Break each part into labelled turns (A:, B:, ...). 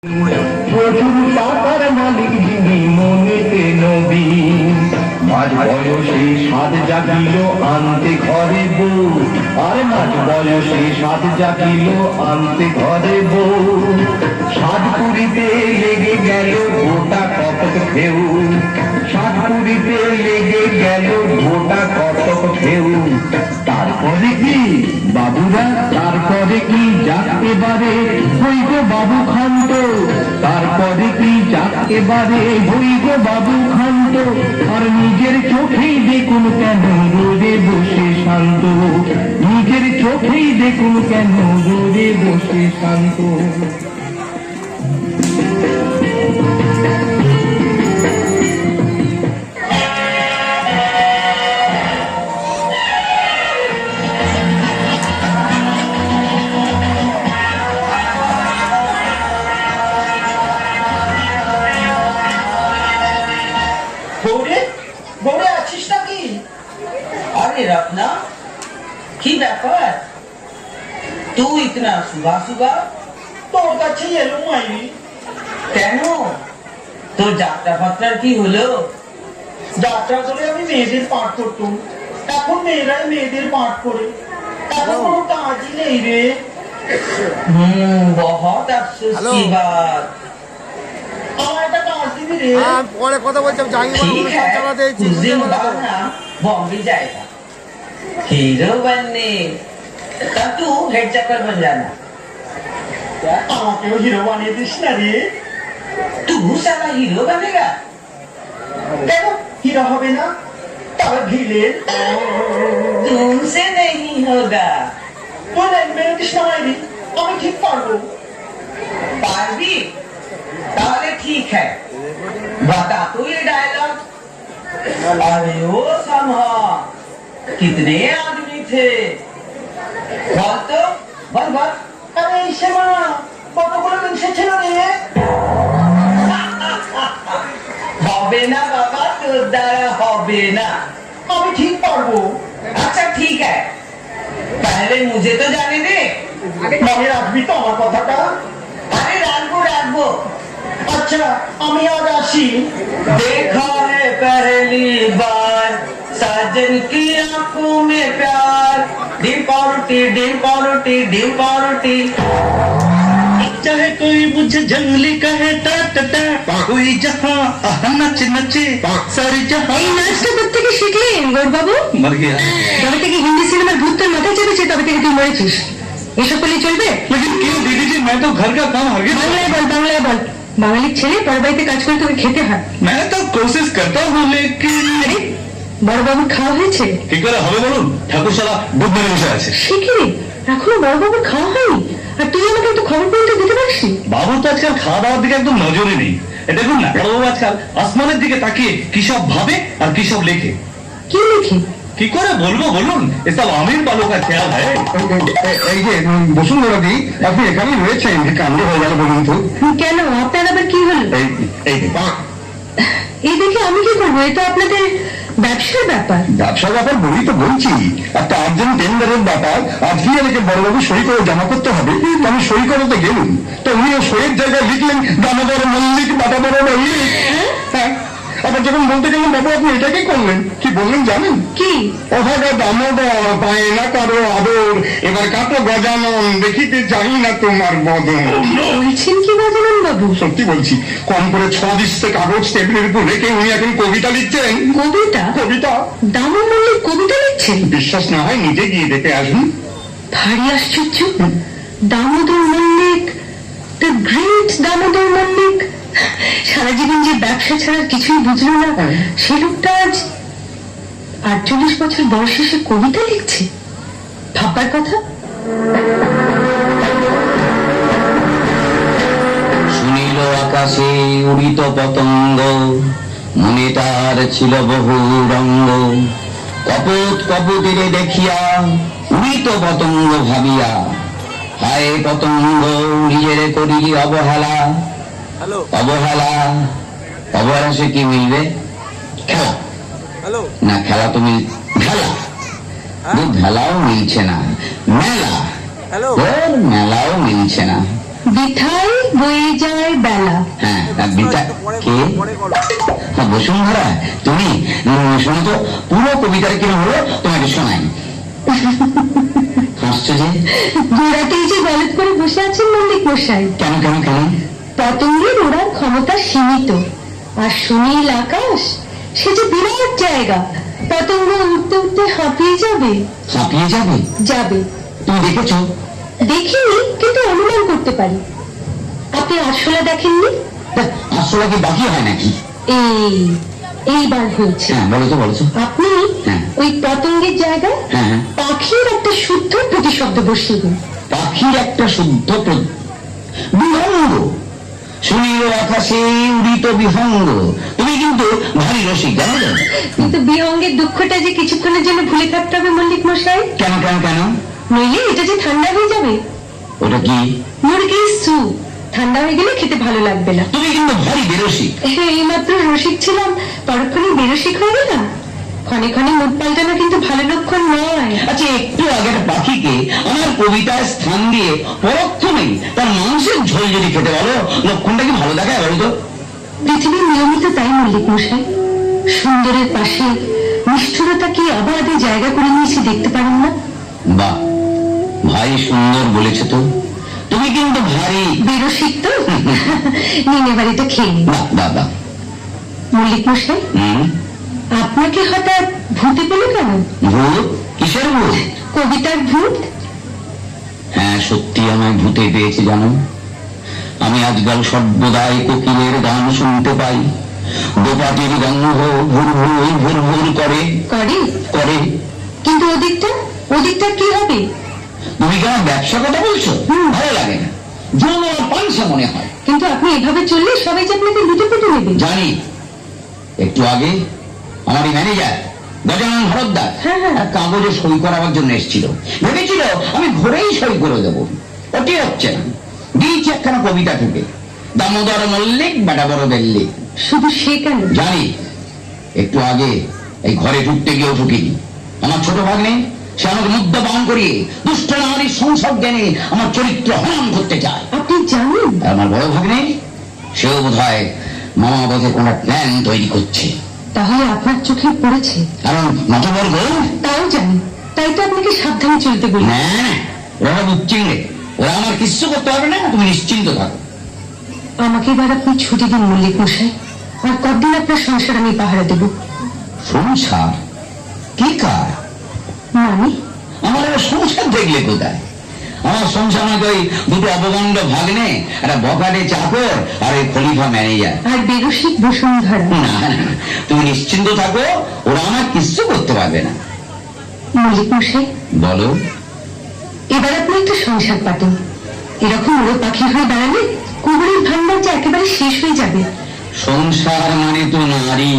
A: প্রচুর টাকার মালিক যিনি মনেতে নবী, মাঝ বয়সে সাত জাগিল আনতে ঘরে বউ, আর মাঝ বয়সে সাত জাগিল আনতে ঘরে বউ, সাত পুরীতে লেগে গেল গোটা কতক ঢেউ, সাত পুরীতে লেগে গেল গোটা কতক ঢেউ। তারপরে কি বাবুরা, তারপরে কি যাক এবারে হইব বাবু খান্ত, তারপরে কি যাক এবারে হইব বাবু খান্ত, আর নিজের চোখেই দেখুন কেন রোদে বসে শান্ত, নিজের চোখেই দেখুন কেন রোদে বসে শান্ত।
B: रखना की ব্যাপার तू इतना सुबह सुबह তোর কাছে এলো মাইরি কেন? তোর যাত্রা ফাত্রার কি হলো? যাত্রা করে আমি মেয়েদের পাঠ করতাম, এখন মেয়েরাই মেয়েদের পাঠ করে, এখন কোনো কাজই নেই রে। बहुत अफसोस की बात। আমার একটা काज দিবি রে?
C: পরে কথা বলছি, আমি জানি
B: कुछ दिन बाद ना बॉम्बे जाएगा हीरो बनने, तब तू हेड चक्कर बन जाना। আমাকেও হিরো বানিয়ে দিস না রে। तू साला हीरो बनेगा? কেন হিরো হবে না? তবে ভিলেন तुमसे नहीं होगा। তুই মেরে দিস না মাইরি, আমি ঠিক পারবো। পারবি? তাহলে ठीक है, बता तू ये डायलॉग। अरे ओ समहा, कितने आदमी थे बोल तो, बोल बोल। अरे शर्मा, কতগুলো মিনসে ছিল রে? হবে না বাবা, তোর দ্বারা হবে না। আমি ঠিক পারবো। अच्छा ठीक है, पहले मुझे तो जाने दे। মনে রাখবি তো আমার কথাটা? अरे राखबो राखबो। अच्छा আমি আজ আসি। देखा है पहली बार साजन की आंखों में प्यार, डिपोर्टी डिपोर्टी डिपोर्टी। चाहे कोई मुझे जंगली कहे टा टा टा, कोई जहाँ नचे नचे सारी जहाँ।
D: এই নাচটা কোত্থেকে শিখলেন গৌরবাবু?
B: मर गया।
D: তবে থেকে হিন্দি সিনেমার ভূত তোর মাথায় চেপেছে, তবে থেকে তুই মরেছিস। এসব করলে চলবে?
B: लेकिन क्यों दीदी जी, मैं तो घर का काम हर
D: বাংলায় বল, বাংলায় বল। বাঙালির ছেলে পরবাড়িতে কাজ করে তোকে খেতে হয়।
B: मैं तो कोशिश करता हूँ, लेकिन
D: আরে বড়বাবুর খাওয়া হয়েছে?
B: কি করে হবে বলুন? ঠাকুর সারা বুধ মেরে বসে আছে।
D: সে কি রে, এখনো বড়বাবুর খাওয়া হয়নি? আর তুই আমাকে একটু খবর পর্যন্ত দিতে পারছিস?
B: বাবু তো আজকাল খাওয়া দাওয়ার দিকে একদম নজরে নেই। দেখুন না, বড়বাবু আজকাল আসমানের দিকে তাকিয়ে কি সব ভাবে আর কি সব লেখে।
D: কি লিখে?
B: কি করে বলবো বলুন, এসব আমির বালু কা খেয়াল হয়।
C: এই যে বসুন্ধরা দি, আপনি এখানেই রয়েছেন, কাণ্ড হয়ে গেল বলুন তো।
D: কেন, আপনার আবার কি হলো? এই দেখে আমি কি করবো? এটা আপনাদের ব্যবসার ব্যাপার।
C: ব্যবসার ব্যাপার বলি তো বলছি, একটা আর্জেন্ট টেন্ডারের ব্যাপার। আজকে আমাকে বড়বাবু সই করে জমা করতে হবে, তো আমি সই করতে গেলুম, তো উনিও সইয়ের জায়গায় লিখলেন দামোদর মল্লিক বাটা বড় মল্লিক। হ্যাঁ, আবার যখন বলতে গেলাম বাবু আপনি এটাকে করলেন, কি বললেন জানেন?
D: কি?
C: ওভাবে দামোদর পায় না কারো আদর, এবার কাটো গজানন দেখিতে চাই না তোমার বদন।
D: বলছেন কি গজানন বাবু?
C: সত্যি বলছি, কম করে 6 ডিস্টে কাগজ টেবিলের উপর রেখে উনি এখন কবিতা লিখছেন।
D: কবিতা?
C: কবিতা?
D: দামোদর মল্লিক কবিতা লিখছেন?
C: বিশ্বাস না হয় নিজে গিয়ে দেখে আসুন।
D: ভারী আশ্চর্য। দামোদর মল্লিক, দ্য গ্রেট দামোদর মল্লিক, সারা জীবন যে ব্যবসা ছাড়া কিছুই বুঝলো না, সে লোকটা আজ 48 বছর বয়সে সে কবিতা লিখছে। ভাববার কথা।
E: শুনিল আকাশে উড়িত পতঙ্গ, মনে তার ছিল বহু রঙ্গ। কপট কপতিরে দেখিয়া উড়িত পতঙ্গ ভাবিয়া, হায় পতঙ্গ নিজেরে করিলি অবহেলা। অবহেলা, অবহেলা সে কি মিলবে? খেলা না, খেলা তুমি খেলা, ভেলাও মিলছে না, মেলা মেলাও মিলছে না।
D: বিথাই বয়ে যায় বেলা।
E: হ্যাঁ বিটা কে? হ্যাঁ, বসুন্ধরা তুমি শোনো তো, পুরো কবিতার কিরম হলো তোমাকে শোনাই। হাসছো যে?
D: গোড়াতেই যে গলত করে বসে আছেন মল্লিক মশাই।
E: কেন কেন কেন?
D: পতঙ্গের ওড়ার ক্ষমতা সীমিত, আর সুনীল আকাশ সে যে বিরাট জায়গা, পতঙ্গ উঠতে উঠতে হাঁপিয়ে যাবে।
E: হাঁপিয়ে যাবে?
D: যাবে।
E: তুমি দেখেছো?
D: দেখিনি, কিন্তু অনুমান করতে পারি। আপনি আরশোলা দেখেননি?
E: আসলে কি বাকি হয় নাকি?
D: এইবার হয়েছে।
E: হ্যাঁ বলো তো, বলো তো।
D: আপনি
E: হ্যাঁ।
D: ওই পতঙ্গের জায়গায়
E: হ্যাঁ হ্যাঁ।
D: পাখির একটা শুদ্ধ প্রতিশব্দ বসিয়ে দিন।
E: পাখির একটা শুদ্ধ বিহঙ্গ, সুনীল আকাশে উড়িত বিহঙ্গ। তুমি কিন্তু ভারী রসিক, জানো তো?
D: কিন্তু বিহঙ্গের দুঃখটা যে কিছুক্ষণের জন্য ভুলে থাকতে হবে মল্লিক মশাই,
E: কেন কেন কেন?
D: নইলে এটা যে ঠান্ডা হয়ে যাবে।
E: ওটা কি?
D: মুরগির স্যুপ ঠান্ডা হয়ে গেলে খেতে ভালো লাগবে না।
E: তুমি কিন্তু ভারী বেরসিক।
D: এইমাত্র রসিক ছিলাম, পরক্ষণে বেরসিক হয়ে গেলাম। ক্ষণে ক্ষণে মুখ পাল্টানো কিন্তু ভালো লক্ষণ নয়।
E: আচ্ছা, একটু আগের পাখিকে আমার কবিতায় স্থান দিয়ে পরক্ষণেই তার মাংসের ঝোল যদি খেতে বলো, লক্ষণটা কি ভালো দেখায় বলো তো?
D: পৃথিবীর নিয়মিত তাই মল্লিক মশাই। সুন্দরের পাশে নিষ্ঠুরতা কি অবাধে জায়গা করে নিয়েছি, দেখতে পারেন না?
E: বাহ, ভাই সুন্দর বলেছে তো। তুমি কিন্তু ভারী
D: বেরসিক তো। নিন এবার এটা খেয়ে নিন।
E: বাহ বাহ বাহ।
D: মল্লিক মশাই, আপনাকে হঠাৎ ভূতে পেল কেন?
E: ভূত? কিসের ভূত?
D: কবিতার ভূত।
E: হ্যাঁ, সত্যি আমায় ভূতে পেয়েছে জানো। আমি আজকাল সর্বদাই কোকিলের গান শুনতে পাই। দোপাটির গন্ধ ভুর ভুর ভুর ভুর করে
D: করে
E: করে।
D: কিন্তু ওদিকটা কি হবে?
E: তুমি কেন ব্যবসা কথা বলছো? ভালো লাগে না, জন্য পানসা মনে হয়।
D: কিন্তু আপনি এভাবে চললে সবাই যে আপনাকে লুটে পুটে নেবে।
E: জানি। একটু আগে আমার ম্যানেজার গজানন ভরদ্দার
D: হ্যাঁ, হ্যাঁ।
E: এক কাগজে সই করাবার জন্য এসেছিল। ভেবেছিল আমি ঘরেই সই করে দেবো। ওটি হচ্ছে না। দিয়েছি একখানা কবিতা টুকে, দামোদর মল্লিক বেটা বড় বেল্লিক।
D: শুধু সে কেন?
E: জানি। একটু আগে এই ঘরে ঢুকতে গিয়েও ঢুকিনি। আমার ছোট ভাগ্নে সে আমাকে মদ্যপান করিয়ে দুষ্ট নারীর সংসদ জ্ঞানে আমার চরিত্র হনন করতে চায়।
D: আপনি জানেন?
E: আর আমার বড় ভাগ্নে সেও বোধ হয় মামা বোধে কোন প্ল্যান তৈরি করছে।
D: তাহলে আপনার চোখে পড়েছে?
E: কারণ নটবর্গ।
D: তাও জানি, তাই তো আপনাকে সাবধানে চলতে বলি।
E: না, ওরা বুচ্চিংড়ে, ওরা আমার কিচ্ছু করতে পারবে না। তুমি নিশ্চিন্ত থাকো।
D: আমাকে এবার আপনি ছুটি দিন মল্লিক মশাই, আর কতদিন আপনার সংসার আমি পাহারা দেব।
E: সংসার? কি কার?
D: মানে
E: আমার একটা সংসার দেখলে কোথায়? আমার সংসার নয় ওই দুটো অপগণ্ড ভাগ্নে, একটা বকাটে চাকর আর এই খলিফা ম্যানেজার।
D: আর বেরসিক বসুন্ধরা।
E: না না, তুমি নিশ্চিন্ত থাকো, ওরা আমার কিচ্ছু করতে পারবে না।
D: মল্লিক মশাই,
E: বলো।
D: এবার আপনি একটা সংসার পাতেন। এরকম ওরা পাখি হয়ে দাঁড়ালে কুমড়ের ভান্ডার যে একেবারে শেষ হয়ে যাবে।
E: সংসার মানে তো নারী।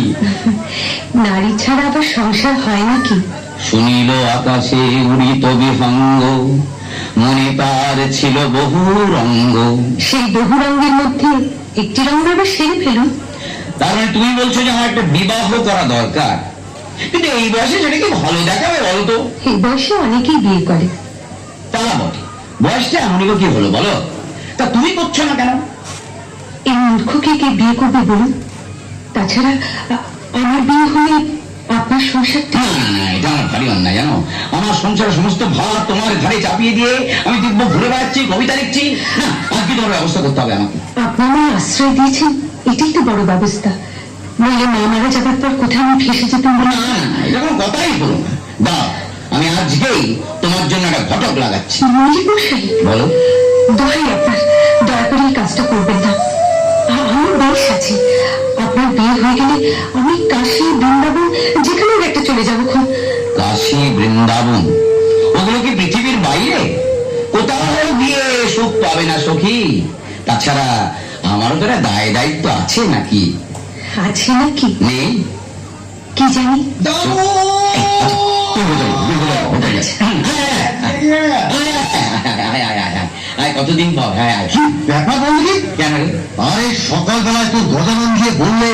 D: নারী ছাড়া আবার সংসার হয় নাকি?
E: শুনিল আকাশে উড়িত বিহঙ্গ, মনে তার ছিল বহু রঙ্গ।
D: সেই বহু রঙের মধ্যে একটি রঙ আবার সেরে ফেলুন।
E: তার মানে তুমি বলছো যে আমার একটা বিবাহ করা দরকার। কিন্তু এই বয়সে সেটা কি ভালো দেখাবে বলো তো?
D: এই বয়সে অনেকেই বিয়ে করে।
E: তা বটে, বয়সটা এমনই কি হলো বলো? তা তুমি করছো না কেন?
D: এই মূর্খকে কে বিয়ে করবে বলুন? তাছাড়া আমার বিয়ে হলে আপনার সংসার
E: না না না, এটা আমার ভারী অন্যায় জানো। আমার সংসারের সমস্ত ভার তোমার ঘাড়ে চাপিয়ে দিয়ে আমি দিব্য ঘুরে বেড়াচ্ছি, কবিতা লিখছি। না, আজকে তোমার ব্যবস্থা করতে হবে আমাকে।
D: আপনি আমায় আশ্রয় দিয়েছেন, এটাই তো বড় ব্যবস্থা। নইলে মা মারা যাবার পর কোথায় আমি ফেসে যেতাম বলে।
E: না না না, এটা কোনো কথাই বলো না। দাও, আমি আজকেই তোমার জন্য একটা ঘটক লাগাচ্ছি।
D: মল্লিক মশাই,
E: বলো।
D: দোহাই আপনার, দয়া করে এই কাজটা করবেন না। আমার বেশ আছে। আপনার বিয়ে হয়ে গেলে আমি কাশী বৃন্দাবন যেখানে একটা চলে যাবো। খুব
E: কাশী বৃন্দাবন ওগুলো কি পৃথিবীর বাইরে? কোথাও গিয়ে সুখ পাবে না সখী। তাছাড়া আমারও তো একটা দায় দায়িত্ব আছে নাকি?
D: আছে নাকি?
E: নেই?
D: কি জানি।
E: কতদিন পর? হ্যাঁ,
C: ব্যাপার বললি
E: কেন রে?
C: আরে সকালবেলায় তো গজানন দিয়ে বললে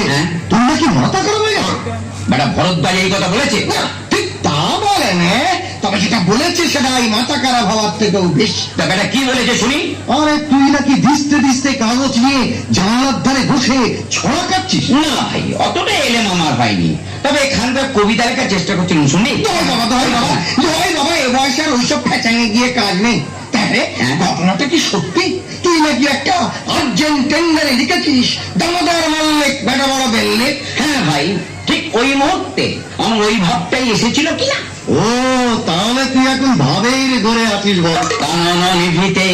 C: তুমি নাকি মাথা খারাপ হয়ে গেছে।
E: বেটা ভরদ্বাজ এই কথা বলেছে?
C: ঠিক তা বলেন, তবে যেটা বলেছে সেটা এই মাথা খারাপ হওয়ার থেকেও বেশি।
E: ব্যাপারটা কি বলেছে শুনি?
C: আরে তুই নাকি দিস্তে দিস্তে কাগজ নিয়ে জানালার ধারে বসে ছড়া কাটছিস।
E: না ভাই, অতটা এলেম আমার হয়নি, তবে এখানকার কবিতা লেখার চেষ্টা করছিলাম শুনি।
C: জয় বাবা, জয় বাবা, জয় বাবা, এ বয়সে আর ওইসব ফ্যাচাঙে গিয়ে কাজ নেই। তাহলে ঘটনাটা কি সত্যি? তুই নাকি একটা আর্জেন্ট টেন্ডারে লিখেছিস দামোদর মল্লিক বেটা বড় বেললে?
E: হ্যাঁ ভাই, ঠিক ওই মুহূর্তে আমার ওই ভাবটাই এসেছিল কিনা।
C: ও তাহলে তুই এখন ভাবেই ঘরে আছিস বল।
E: কানন নিভিতে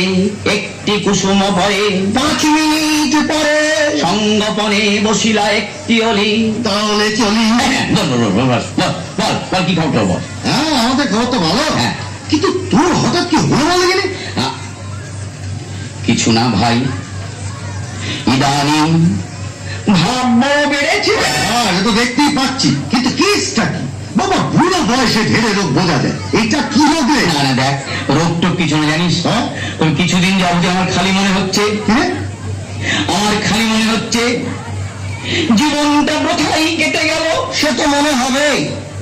E: একটি কুসুম পরে,
C: 5 মিনিট পরে
E: সঙ্গপনে বসিলা একটি অলি।
C: তাহলে চলি।
E: বল কি খবর বল।
C: হ্যাঁ, আমাদের খবর তো ভালো।
E: হ্যাঁ।
C: কিন্তু তোর হঠাৎ কি হলো বলে গেলি?
E: কিছু না ভাই, ইদানিং ভাব বেড়েছে।
C: হ্যাঁ, এটা তো দেখতেই পাচ্ছি, কিন্তু কেসটা কি বাবা? বুড়ো বয়সে ঢেরে রোগ বোঝা যায়, এটা কি রোগ রে?
E: না না দেখ, রোগটোক কিছু না জানিস।
C: হ্যাঁ?
E: ওই কিছুদিন যাবতীয় আমার খালি মনে হচ্ছে, আমার খালি মনে হচ্ছে জীবনটা কোথায় কেটে গেল।
C: সে তো মনে হবে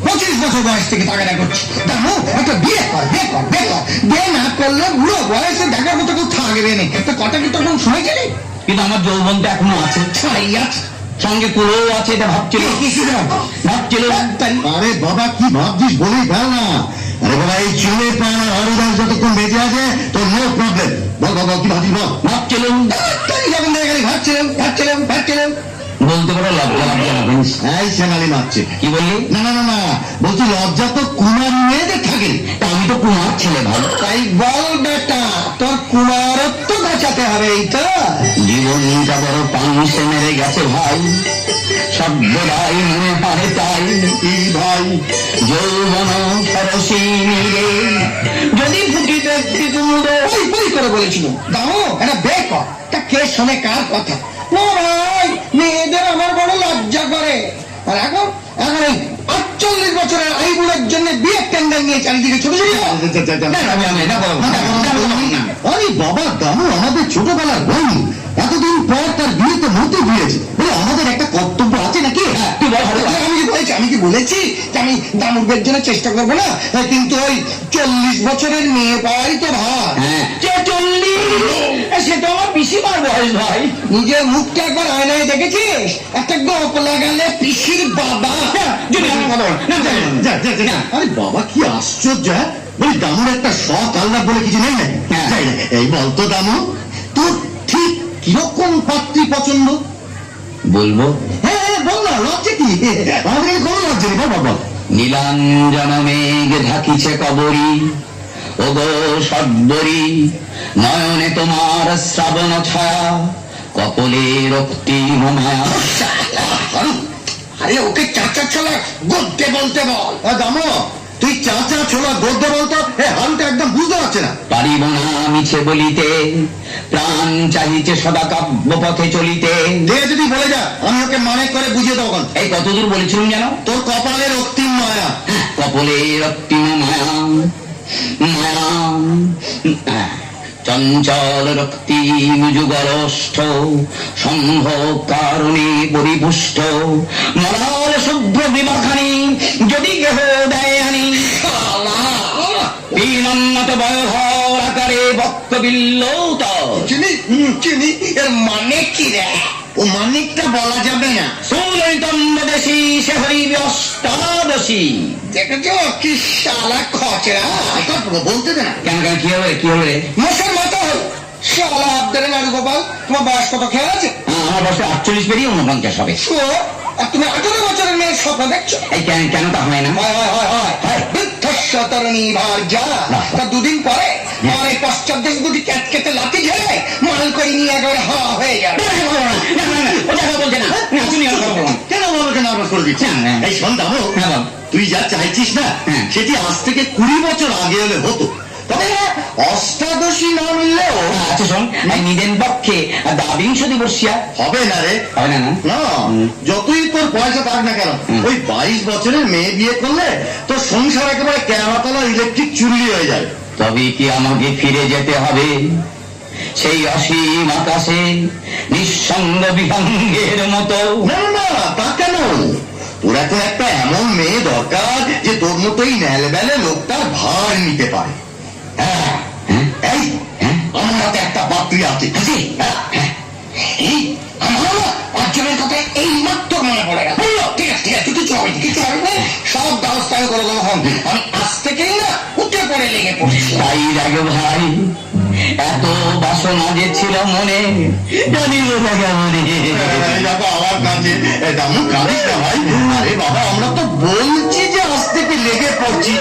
C: 25 বছর বয়স থেকে তাগাদা করছি। দেখো একটা বিয়ে কর, বিয়ে কর, বিয়ে কর। বিয়ে না করলে বুড়ো বয়সে দেখার মতো কেউ থাকবে না। একটা কথা কি তখন শুনেছিলি?
E: কিন্তু আমার যৌবনটা এখনো আছে,
C: ছাই আছে,
E: সঙ্গে পুরোও আছে, এটা ভাবছিল।
C: আরে বাবা কি ভাবছিস বলেই ফেল না। আরে বাবা, এই চলে পানা হরিদাস যতক্ষণ বেঁচে আছে তোর নো প্রবলেম। বল বাবা কি ভাবছিস বল।
E: ভাবছিল
C: ভাবছিলাম
E: বলতে পারো লজ্জা লজ্জা না জানিস।
C: এই সেনালি মারছে।
E: কি বললি?
C: না না না না, বলছি লজ্জা তো কুমার মেয়েদের থাকে।
E: তা আমি তো কুমার ছেলে ভাই।
C: তাই বল বেটা, তোর কুমারত্ব বাঁচাতে হবে। এই তো
E: জীবনটা বড় পাংশে মেরে গেছে ভাই, সভ্যদাই মনে হয় তাই।
C: এই ভাই
E: যৌবন সরসী নীরে যদি ফুটিতে একটি কুমুদ।
C: বই করে বলেছিল দাও এটা বে কর। তা কে শোনে কার কথা? না ভাই, মেয়েদের আমার বড় লজ্জা করে। আর এখন এখন এই 48 বছরের আইবুড়ের জন্য বিয়ে টেন্ডার নিয়ে চারিদিকে ছোট ছোট। আরে বাবা দামু আমাদের ছোটবেলার বন্ধু, এতদিন পর তার বিয়েতে মতে দিয়েছে বলে আমাদের একটা কর্তব্য আছে নাকি?
E: তুই বল।
C: আমি কি বলেছি যে আমি দামুকের জন্য চেষ্টা করবো না? কিন্তু ওই 40 বছরের মেয়ে পাওয়াই তো ভার।
E: হ্যাঁ 40, সে তো আমার পিসিমার বয়স ভাই।
C: নিজের মুখটা একবার আয়নায় দেখেছিস? একটা গোপ লাগালে পিসির বাবা। আরে বাবা কি আশ্চর্য! বলি দামুর একটা শখ আল্লাহ বলে কিছু নেই নাকি? এই বলতো দামু, তোর ঠিক কিরকম পাত্রী পছন্দ?
E: বলবো?
C: হ্যাঁ বল না, লজ্জা কি? আমাদের কোনো লজ্জা নেই বাবা।
E: নীলাঞ্জন মেঘ ঢাকিছে কবরী, ওগো সদ্বরী নয়নে তোমার শ্রাবণ ছায়া, কপলে রক্তিম মায়া।
C: আরে ওকে চাচা ছোলা গদ্যে বলতে বল। দামো তুই চাচা ছোলা গদ্যে বলতো, হালটা একদম বুঝতে পারছে না।
E: পারিব না মিছে বলিতে, প্রাণ চাহিছে সদা কাব্য পথে চলিতে।
C: যদি বলে যা আমি ওকে মানে করে বুঝিয়ে দেবো।
E: এই কতদূর বলেছিলাম যেন?
C: তোর কপালে রক্তিম মায়া।
E: কপলে রক্তিম মায়া, মায়া চঞ্চল রক্তিম যুগলষ্ঠ, সম্ভ কারণে পরিপুষ্ট, মলাল শুভ্র বিমাখানি যদি কেহ দেয় আনি। বিনম্নত বয়ভর আকারে বক্ষ বিল্লৌত।
C: চিনি এর মানে কি রে? ও মানিকটা বলা যাবে না।
E: সুললিতম্বদেশী সে হইবে অষ্টাদশী।
C: দেখেছো কি শালা খচরা? বলতে দে না।
E: কেন কেন কি হবে কি হবে?
C: মশার মাথা হল শালা আবদারে নারু গোপাল। তোমার বয়স কত খেয়াল আছে?
E: আমার বয়সে 48 পেরিয়ে 49 হবে।
C: আর তুমি 18 বছরের মেয়ের স্বপ্ন দেখছো?
E: এই কেন তা হয় না?
C: বৃদ্ধতরণী ভার যা। তা দুদিন পরে আমার এই পশ্চাৎ দেশ দুটি ক্যাটকেটে লাঠি ঝেড়ে মাল করে নিয়ে একেবারে হাওয়া হয়ে যাবে। কেন আমাকে নার্ভাস করে দিচ্ছি? এই শোন দামো, তুই যা চাইছিস না সেটি আজ থেকে 20 বছর আগে হলে হতো। তবে অষ্টাদশী না মিললেও
E: আচ্ছা শোন, নিদেন পক্ষে দাবিংশতি বর্ষিয়া
C: হবে না রে।
E: হবে না?
C: না, যতই তোর পয়সা থাক না কেন, ওই 22 বছরের মেয়ে বিয়ে করলে তোর সংসার একেবারে কেরাতলা ইলেকট্রিক চুল্লি হয়ে যায়।
E: তবে কি আমাকে ফিরে যেতে হবে সেই অসীম আকাশে নিঃসঙ্গ বিহঙ্গের মতো?
C: না না, তা কেন?
F: তোর এখন একটা এমন মেয়ে দরকার যে তোর মতোই ন্যালবেলে লোকটার ভার নিতে পারে। হ্যাঁ, এই আমার হাতে একটা পাত্রী আছে। এই আমার অর্জনের কথা এই মাত্র মনে পড়ে গেল। ঠিক আছে ঠিক আছে, কিছু হবে কিছু হবে, সব ব্যবস্থা করে দেবো। আমি আজ থেকেই না উঠে পড়ে লেগে পড়ছি।
E: তাই লাগে ভাই, এত বাসনা যে ছিল মনে, জানিব লাগে মনে।
F: দেখো আমার কাছে তেমন কাঁদিস না ভাই। আরে বাবা, আমরা তো বলছি যে আজ থেকে লেগে পড়ছি।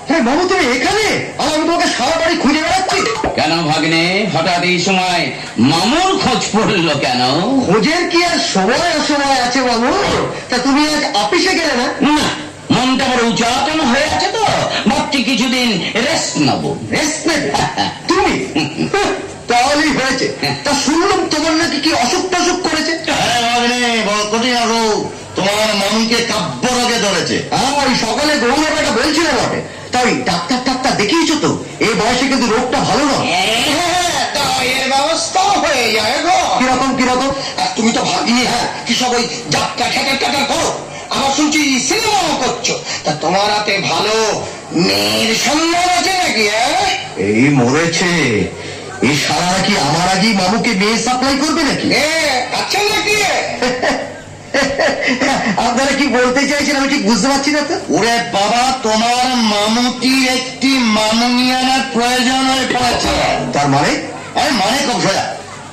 C: হ্যাঁ বাবু, তুমি এখানে? আর আমি তোমাকে সারা বাড়ি খুঁজে বেড়াচ্ছি।
E: কেন ভাগ্নে, হঠাৎ এই সময় মামুর খোঁজ পড়লো কেন?
C: খোঁজের কি আর সময় অসময় আছে বাবু? তা তুমি আজ অফিসে গেলে না?
E: না, মনটা বড় উচাটন হয়ে আছে তো, ভাবছি কিছুদিন রেস্ট নেবো।
C: রেস্ট নেবে তুমি? তাহলেই হয়েছে। তা শুনলাম তোমার নাকি কি অসুখ টসুখ করেছে?
F: হ্যাঁ ভাগ্নে, বড় কঠিন অসুখ। তোমার মামুকে কাব্য রোগে ধরেছে।
C: ওই সকালে গৌরবাটা বলছিল বটে। তাই ডাক্তার টাক্তার দেখিয়েছো তো? এই বয়সে কিন্তু রোগটা ভালো নয়।
F: তা এর ব্যবস্থা হয়ে যায় গো।
C: কিরকম কিরকম?
F: তুমি তো ভাবিনি কি সব ওই যাত্রা ঠেকার টাকার করো, আবার শুনছি সিনেমাও করছো। তা তোমার হাতে ভালো মেয়ের সন্ধান আছে নাকি?
C: এই মরেছে। এই সারা কি আমার আগেই মামুকে মেয়ে সাপ্লাই করবে নাকি?
F: আচ্ছা নাকি?
C: আপনারা কি বলতে চাইছেন আমি ঠিক বুঝতে পারছি না তো।
F: ওরে বাবা, তোমার মামুটি একটি মামুনি আনার প্রয়োজন হয়ে পড়েছে।
C: তার মানে?
F: মানে খুব সোজা,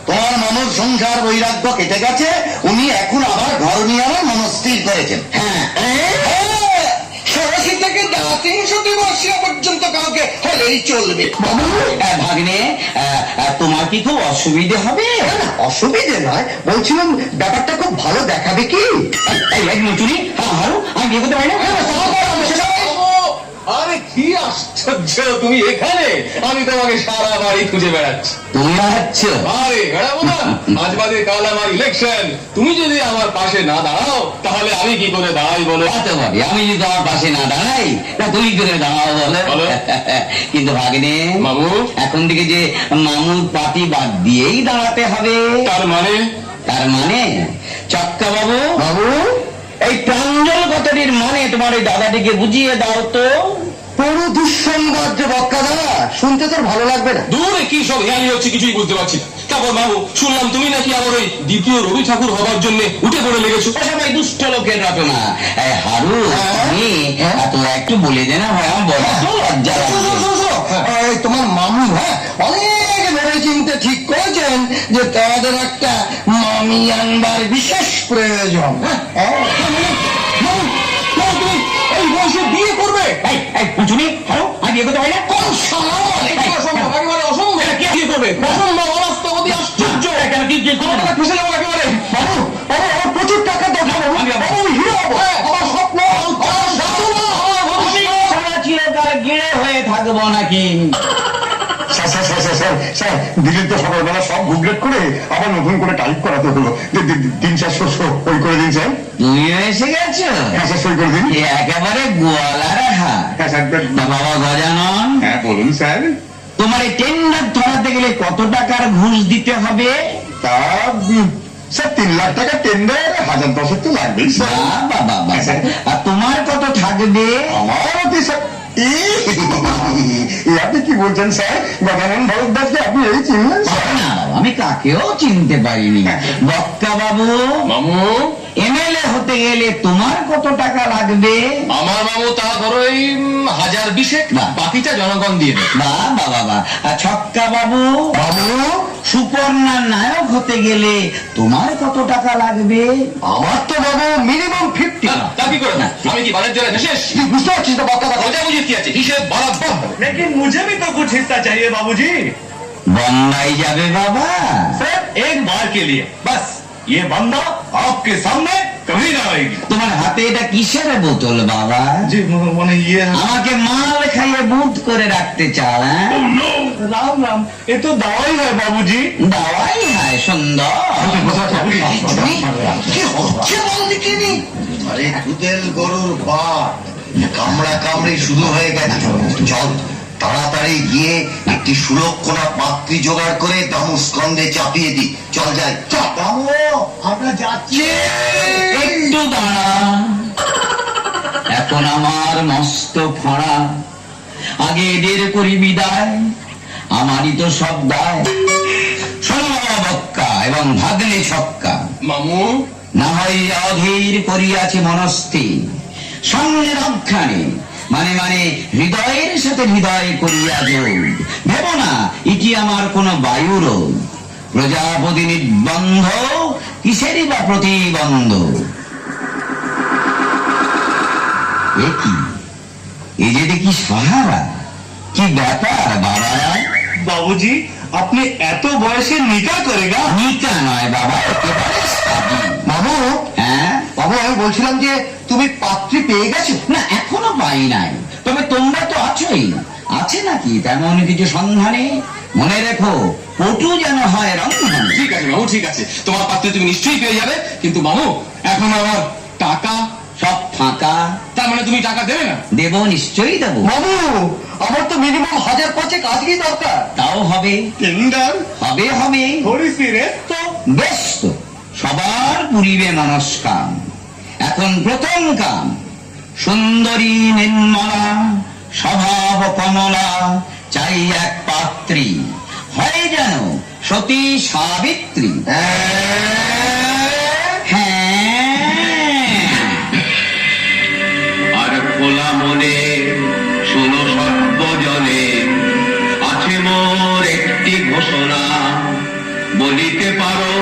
F: তোমার মামুর সংসার বৈরাগ্য কেটে গেছে, উনি এখন আবার ঘর নিয়ে আনার মনস্থির করেছেন। ষোড়শী থেকে তিনশোটি বর্ষিয়া পর্যন্ত কাউকে হলেই চলবে।
E: ভাগ্নে, তোমার কি খুব অসুবিধে হবে?
C: অসুবিধে নয়, বলছিলাম ব্যাপারটা খুব ভালো দেখাবে কি?
E: মচুরি, আমি বিয়ে করতে পারি না?
A: আরে কি আশ্চর্য, তুমি এখানে? আমি তোমাকে সারা বাড়ি খুঁজে বেড়াচ্ছি।
E: তুমি আচ্ছ?
A: আরে বেড়াবো না, আজ বাদে কাল আমার ইলেকশন। তুমি যদি আমার পাশে না দাঁড়াও তাহলে আমি কি করে দাঁড়াই বলো?
E: হতে পারি, আমি যদি তোমার পাশে না দাঁড়াই তা তুমি করে দাঁড়াও বলো। কিন্তু ভাগ্নে,
A: মামু,
E: এখন থেকে যে মামুর পার্টি বাদ দিয়েই দাঁড়াতে হবে।
A: তার মানে?
E: তার মানে চক্কা বাবু,
C: বাবু,
E: এই প্রাঞ্জল কথাটির মানে তোমার ওই দাদাটিকে বুঝিয়ে দাও তো।
C: পুরো দুঃসংবাদ যে বক্কা দাদা, শুনতে তোর ভালো লাগবে না।
A: দূরে কি সব জ্ঞানী হচ্ছে কিছুই বুঝতে পারছি না। তারপর বাবু, শুনলাম তুমি নাকি আবার ওই দ্বিতীয় রবি ঠাকুর হবার জন্য উঠে পড়ে লেগেছো।
E: সবাই দুষ্ট লোকের রচনা। হারু, তুমি তোরা একটু বলে দে না ভাই, আমার বড় লজ্জা লাগছে।
F: তোমার মামু অনেক ভেবে চিন্তে ঠিক করেছেন যে তাদের একটা মামি আনবার বিশেষ প্রয়োজন।
A: তুমি এই বয়সে বিয়ে করবে?
E: শুনি, হারু, আমি বিয়ে করতে পারি না?
F: কোন শালা?
A: একেবারে অসম্ভব। বিয়ে করবে? অসম্ভব, অবাস্তব, অতি আশ্চর্য।
E: কেন কি
A: আমরা ফেসে যাবো একেবারে।
C: বাবু, বাবু, আমার প্রচুর টাকা দরকার। বাবু, আমি হিরো হবো। আমার স্বপ্ন।
E: চিরকাল গিয়ে হয়ে থাকবো নাকি?
C: স্যার, দিলেন তো সকালবেলা সব গুগলেট করে আবার নতুন করে টাইপ করাতে হলো। দিন স্যার, সই করে দিন স্যার।
E: তুমিও এসে গেছো?
C: হ্যাঁ স্যার, সই করে দিন।
E: একেবারে গোয়ালার হাত।
C: হ্যাঁ স্যার।
E: বাবা গজানন,
C: হ্যাঁ বলুন স্যার।
E: তোমার এই টেন্ডার ধরাতে গেলে কত টাকার ঘুষ দিতে হবে?
C: তা স্যার 3 লাখ টাকা টেন্ডার, 1010 তো লাগবেই স্যার।
E: বাবা, আর তোমার কত থাকবে?
C: আমার মতে স্যার। আপনি কি বলছেন স্যার? গজানন ভরদ্বাজকে আপনি এই চিনলেন স্যার?
E: না বাবা, আমি কাকেও চিনতে পারিনি। বক্কা বাবু,
A: মামু,
E: এমএলএ হতে গেলে তোমার কত টাকা লাগবে?
A: আমার মামু তা ধরো এই 1020,
E: বাহ।
A: বাকিটা জনগণ দিয়ে দেবে।
E: বাবা, আর ছক্কা বাবু,
C: বাবু,
E: সুপর্ণার নায়ক হতে গেলে তোমার কত টাকা লাগবে?
C: আমার তো বাবু মিনিমাম 50।
A: তা কি করে? আমি কি বাড়ির জন্য শেষ?
C: তুই বুঝতে পারছিস না বক্কা দাদা?
A: মজা বুঝিয়ে কি আছে? হিসেব বরাবর।
G: लेकिन मुझे भी तो कुछ हिस्सा चाहिए बाबूजी।
E: বম্বাই যাবে বাবা?
G: सिर्फ एक बार के लिए बस। ये बंदा आपके सामने कभी ना आएगी।
E: তোমার হাতে এটা কিসের বোতল বাবা?
G: जी मैंने ये
E: আমাকে মাল খাইয়ে বুট করে রাখতে চাও?
G: राम राम, ये तो दवाई है बाबूजी।
E: দাওয়াই হয় সুন্দর।
F: কি হচ্ছে বলদিকিনি? আরে দুধের গরুর বাট, কামড়া কামড়ি শুরু হয়ে গেছে। চল তাড়াতাড়ি গিয়ে একটি সুলক্ষণা পাত্রী জোগাড় করে দামু স্কন্ধে চাপিয়ে দি। চল যাই। চল দামু, আমরা যাই।
B: যাচ্ছে।
E: একটু দাঁড়া, এখন আমার মস্ত খরা, আগে এদের করি বিদায়, আমারই তো সব দায়। শোনো বাবা বক্কা এবং ভাগ্নে ছক্কা,
G: মামু
E: না হয় অধীর করিয়াছে মনস্থির, সঙ্গে রক্ষানে মানে মানে হৃদয়ের সাথে হৃদয় করিয়া যোগ, ভেব না ইকি আমার কোন বায়ুরোগ, প্রজাপতি নির্বন্ধ কিসেরই বা প্রতিবন্ধ। এ কি, এ যে দেখি সাহারা, কি ব্যাপার বাবা?
G: বাবুজি আপনি এত বয়সে নিকা করেগা?
E: নিকা নয় বাবা, একেবারে সাধু।
F: মামু
E: হ্যাঁ,
F: বাবু আমি বলছিলাম যে তুমি পাত্রী পেয়ে গেছো?
E: না এখনো পাই নাই, তবে তোমরা তো আছোই, আছে নাকি তেমন কিছু সন্ধানে? মনে রেখো পটু যেন হয় রন্ধনে।
G: ঠিক আছে মামু, ঠিক আছে, তোমার পাত্রে তুমি নিশ্চয়ই পেয়ে যাবে, কিন্তু মামু এখন আমার টাকা,
E: সব ফাঁকা।
G: তার মানে তুমি টাকা দেবে না?
E: দেব, নিশ্চয়ই দেব।
F: মামু আমার তো মিনিমাম 1000-5 আজকেই দরকার।
E: তাও হবে,
G: টেন্ডার
E: হবে হবে।
G: ধরিসি রে তো।
E: বেশ তো, সবার পুরিবে মনস্কাম। এখন প্রথম কাম, সুন্দরী নির্মলা স্বভাব কমলা, চাই এক পাত্রী, হয় যেন সতী সাবিত্রী। হ্যাঁ,
A: আর খোলা মনে শোনো সর্বজনে, আছে মোর একটি ঘোষণা, বলিতে পারো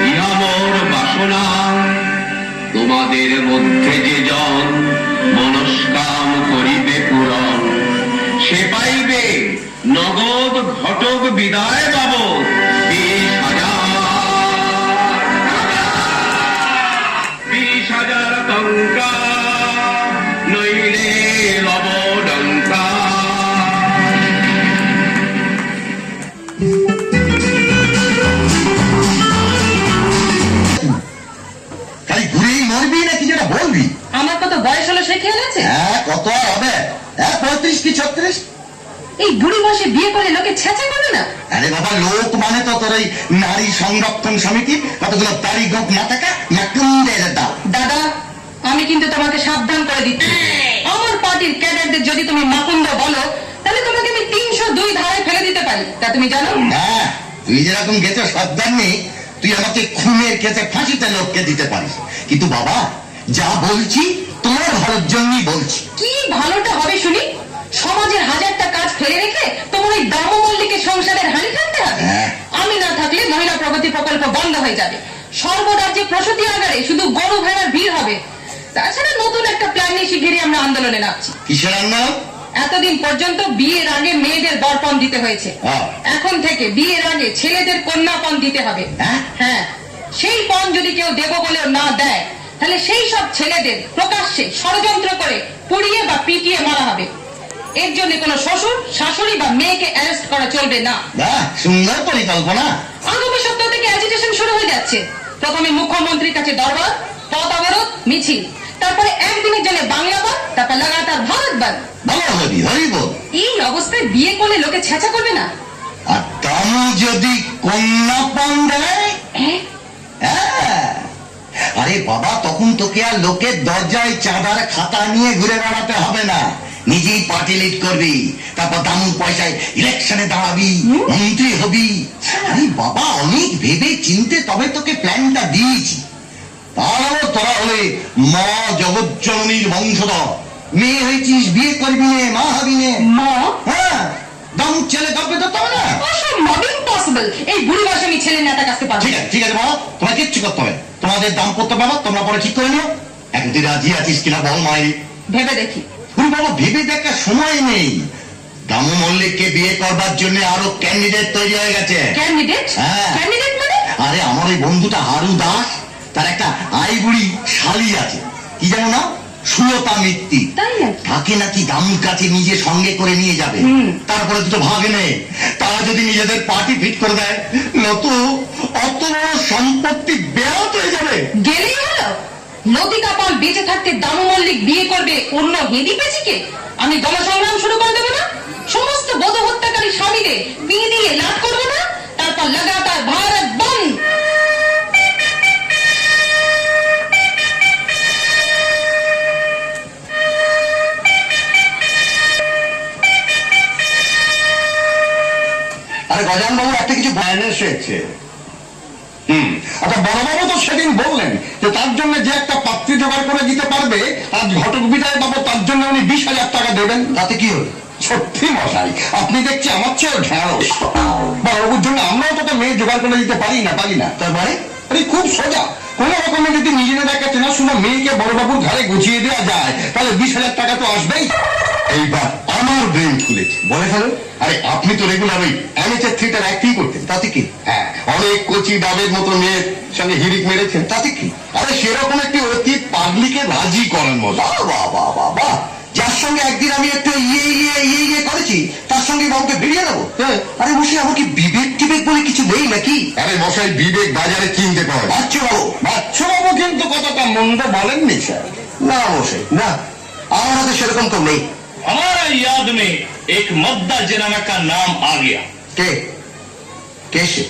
A: ইহা মোর বাসনা, তোমাদের মধ্যে যে জন মনস্কাম করিবে পূরণ, সে পাইবে নগদ ঘটক বিদায় বাবদ 20,000 টঙ্কা, নইলে লবডঙ্কা।
F: খালি ঘুরেই মরবি নাকি যেটা বলবি?
D: আমার কত বয়স হলো সে খেয়াল আছে?
F: হ্যাঁ কত আর হবে? 35 কি 36?
D: এই বুড়ি বয়সে বিয়ে করে লোকে ছেঁচা করে না?
F: আরে বাবা লোক মানে তো তোর এই নারী সংরক্ষণ সমিতি, কতগুলো তারিখ না থাকা না কুন্দের দাও।
D: দাদা, আমি কিন্তু তোমাকে সাবধান করে দিচ্ছি, আমার পার্টির ক্যাডারদের যদি তুমি মাকুন্দ বলো, তাহলে তোমাকে আমি 302 ধারায় ফেলে দিতে পারি, তা তুমি জানো?
F: হ্যাঁ তুই যেরকম গেছে সাবধান নেই, তুই আমাকে খুনের কেসে ফাঁসিতে লোককে দিতে পারিস, কিন্তু বাবা যা বলছি তোমার ভালোর জন্যই বলছি।
D: কি ভালোটা হবে শুনি? সমাজের হাজারটা কাজ ফেলে রেখে তোমার ওই দামো মল্লিকের সংসারের হানি টানতে হবে?
F: হ্যাঁ।
D: আমি না থাকলে মহিলা প্রগতি প্রকল্প বন্ধ হয়ে যাবে, সর্বরাজ্যে প্রসূতি আগারে শুধু গরু ভেড়ার ভিড় হবে। তাছাড়া নতুন একটা প্ল্যান নিয়ে শিগগিরই আমরা আন্দোলনে নামছি।
F: কিসের আন্দোলন?
D: এতদিন পর্যন্ত বিয়ের আগে মেয়েদের বরপণ দিতে হয়েছে,
F: হ্যাঁ।
D: এখন থেকে বিয়ের আগে ছেলেদের কন্যাপণ দিতে হবে।
F: হ্যাঁ?
D: হ্যাঁ, সেই পণ যদি কেউ দেব বলেও না দেয়, তাহলে সেই সব ছেলেদের প্রকাশ্যে ষড়যন্ত্র করে পুড়িয়ে বা পিটিয়ে মারা হবে। এর জন্য কোনো শ্বশুর শাশুড়ি বা মেয়েকে অ্যারেস্ট করা চলবে না।
F: বাহ, সুন্দর পরিকল্পনা।
D: আগামী সপ্তাহ থেকে অ্যাজিটেশন শুরু হয়ে যাচ্ছে। প্রথমে মুখ্যমন্ত্রীর কাছে দরবার, পথ অবরোধ, মিছিল, তারপরে একদিনের জন্য বাংলা বন, তারপর লাগাতার ভারত বন।
F: ভালো হবি হরি বল।
D: এই অবস্থায় বিয়ে করলে লোকে ছেঁচা করবে না?
F: আর দামু যদি কন্যাপণ দেয়?
D: হ্যাঁ?
F: হ্যাঁ। আরে বাবা তখন তোকে আর লোকের দরজায় চাঁদার খাতা নিয়ে ঘুরে বেড়াতে হবে না, নিজেই পার্টি লিড করবি, তারপর দামুর পয়সায় ইলেকশনে দাঁড়াবি, মন্ত্রী হবি। আরে বাবা অনেক ভেবে চিনতে তবে তোকে প্ল্যানটা দিয়েছি। তাহলে তোরা হলে মা জগজ্জননীর বংশধর, মেয়ে হয়েছিস বিয়ে করবি নে, মা হবি নে।
D: মা?
F: হ্যাঁ দামুর ছেলে কাউকে ধরতে হবে না।
D: অসম্ভব, ইম্পসিবল। এই বুড়ি বয়সে আমি ছেলে নেতা কাছতে পারবো
F: ঠিক আছে ঠিক আছে বাবা, তোমার কিচ্ছু করতে হবে, তোমাদের দাম্পত্য ব্যাপার তোমরা পরে ঠিক করে নিও। এখন তুই রাজি আছিস কিনা বল মায়ের?
D: ভেবে দেখি।
F: তুমি বাবা ভেবে দেখার সময় নেই, দামু মল্লিককে বিয়ে করবার জন্য আরো ক্যান্ডিডেট তৈরি হয়ে গেছে।
D: ক্যান্ডিডেট?
F: হ্যাঁ।
D: ক্যান্ডিডেট মানে?
F: আরে আমার ওই বন্ধুটা হারু দাস, তার একটা আইবুড়ি শালি আছে, কি জানো না, সুলতা মিত্তি।
D: তাই নাকি?
F: তাকে নাকি দামুর কাছে নিজে সঙ্গে করে নিয়ে যাবে। তারপরে দুটো ভাগ্নে, তারা যদি নিজেদের পার্টি ফিট করে দেয়, নতু অত বড় সম্পত্তি বেয়াত হয়ে যাবে।
D: গেলেই হলো। লতিকা পাল বেঁচে থাকতে দামু মল্লিক বিয়ে করবে অন্য হেদি পেঁচিকে? আমি গণসংগ্রাম শুরু করে দেবো না? সমস্ত বধূ হত্যাকারী স্বামীদের বিয়ে দিয়ে লাট করবো না? তারপর লাগাতার ভারত বন্ধ।
C: এসেছে। আচ্ছা, বড়বাবু তো সেদিন বললেন যে তার জন্য যে একটা পাত্রী জোগাড় করে দিতে পারবে, আজ ঘটক বিদায় বাবু তার জন্য উনি 20,000 টাকা দেবেন। তাতে কি হল? সত্যি মশাই, আপনি দেখছি আমার চেয়েও ঢেঁড়স। বড়বাবুর জন্য আমরাও তো মেয়ে জোগাড় করে দিতে পারি না। তার মানে আরে খুব সোজা, কোন রকমের যদি নিজেদের একটা চেনাশোনা মেয়েকে বড়বাবুর ঘরে গুছিয়ে দেওয়া যায়, তাহলে 20,000 টাকা তো আসবেই। এইবার আমার ব্রেন খুলেছে, বলে ফেলো। আরে আপনি তো রেগুলার ওই অ্যামেচার থিয়েটার অ্যাক্টিং করতেন, তাতে কি? হ্যাঁ, অনেক কচি ডাবের মতো মেয়ের সঙ্গে হিরিক মেরেছেন, তাতে কি? আরে সেরকম একটি অতীত পাগলিকে রাজি করার মতো। বাবা, যার সঙ্গে একদিন আমি একটু ইয়ে করেছি, তার সঙ্গে বাবুকে বেরিয়ে দেবো? আরে মশাই, আমাকে বিবেক টিবেক বলে কিছু নেই নাকি? আরে মশাই, বিবেক বাজারে কিনতে পারে। বাচ্চু বাবু কিন্তু কতটা মন্দ বলেননি স্যার। না মশাই, না, আমার হাতে সেরকম তো নেই।
G: हमारा याद में एक मद्दा जनाना का नाम आ गया।
C: কে সে?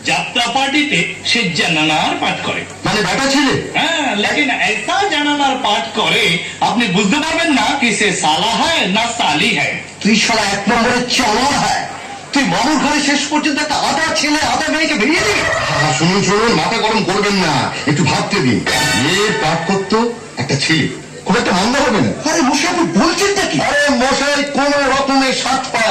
G: যাত্রা পার্টিতে সে জানানার পাঠ করে।
C: মানে বেটা ছেলে?
G: হ্যাঁ, लेकिन ऐसा জানানার পাঠ করে আপনি বুঝতে পারবেন না कि সে সালা है না সালি है।
C: তুই সারা 1 নম্বরের চমর হয়। তুই মামুর ঘরে শেষ পর্যন্ত একটা আধা ছেলে আধা মেয়েকে বেরিয়ে দিবি? শুনুন, মাথা গরম করবেন না, একটু ভাবতে দিন। মেয়ে পাঠ করতো একটা ছেলে, খুব একটা মন্দ হবে না। আরে মশাই, আপনি বলছেন নাকি? আরে মশাই, কোন রকমে 7 পা,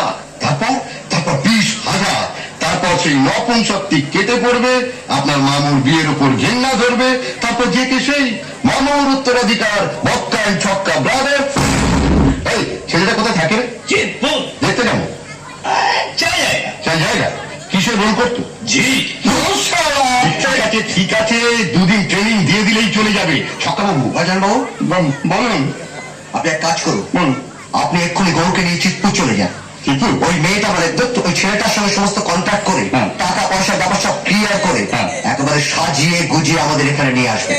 C: তারপর 20,000, তারপর সেই নপুংসক্তি কেটে পড়বে, আপনার মামুর বিয়ের উপর ঘেন্না ধরবে, তারপর যে কে সেই মামুর উত্তরাধিকার মক্কায় ছক্কা ব্রাদার। এই ছেলেটা কোথায় থাকে রে?
G: চিতপুর।
C: দেখতে যাবো? জায়গা কিসের রোল করতো?
G: জি।
C: ঠিক আছে, 2 দিন ট্রেনিং দিয়ে দিলেই চলে যাবে। সকালবাবু, বাবু বলেন। আপনি এক কাজ করুন, আপনি এক্ষুনি গরুকে নিয়ে চিতপুর চলে যান। ওই মেয়েটা মানে ওই ছেলেটার সঙ্গে সমস্ত কন্ট্যাক্ট করে টাকা পয়সার ব্যাপার সব ক্লিয়ার করে একেবারে সাজিয়ে গুজিয়ে আমাদের এখানে নিয়ে আসবে।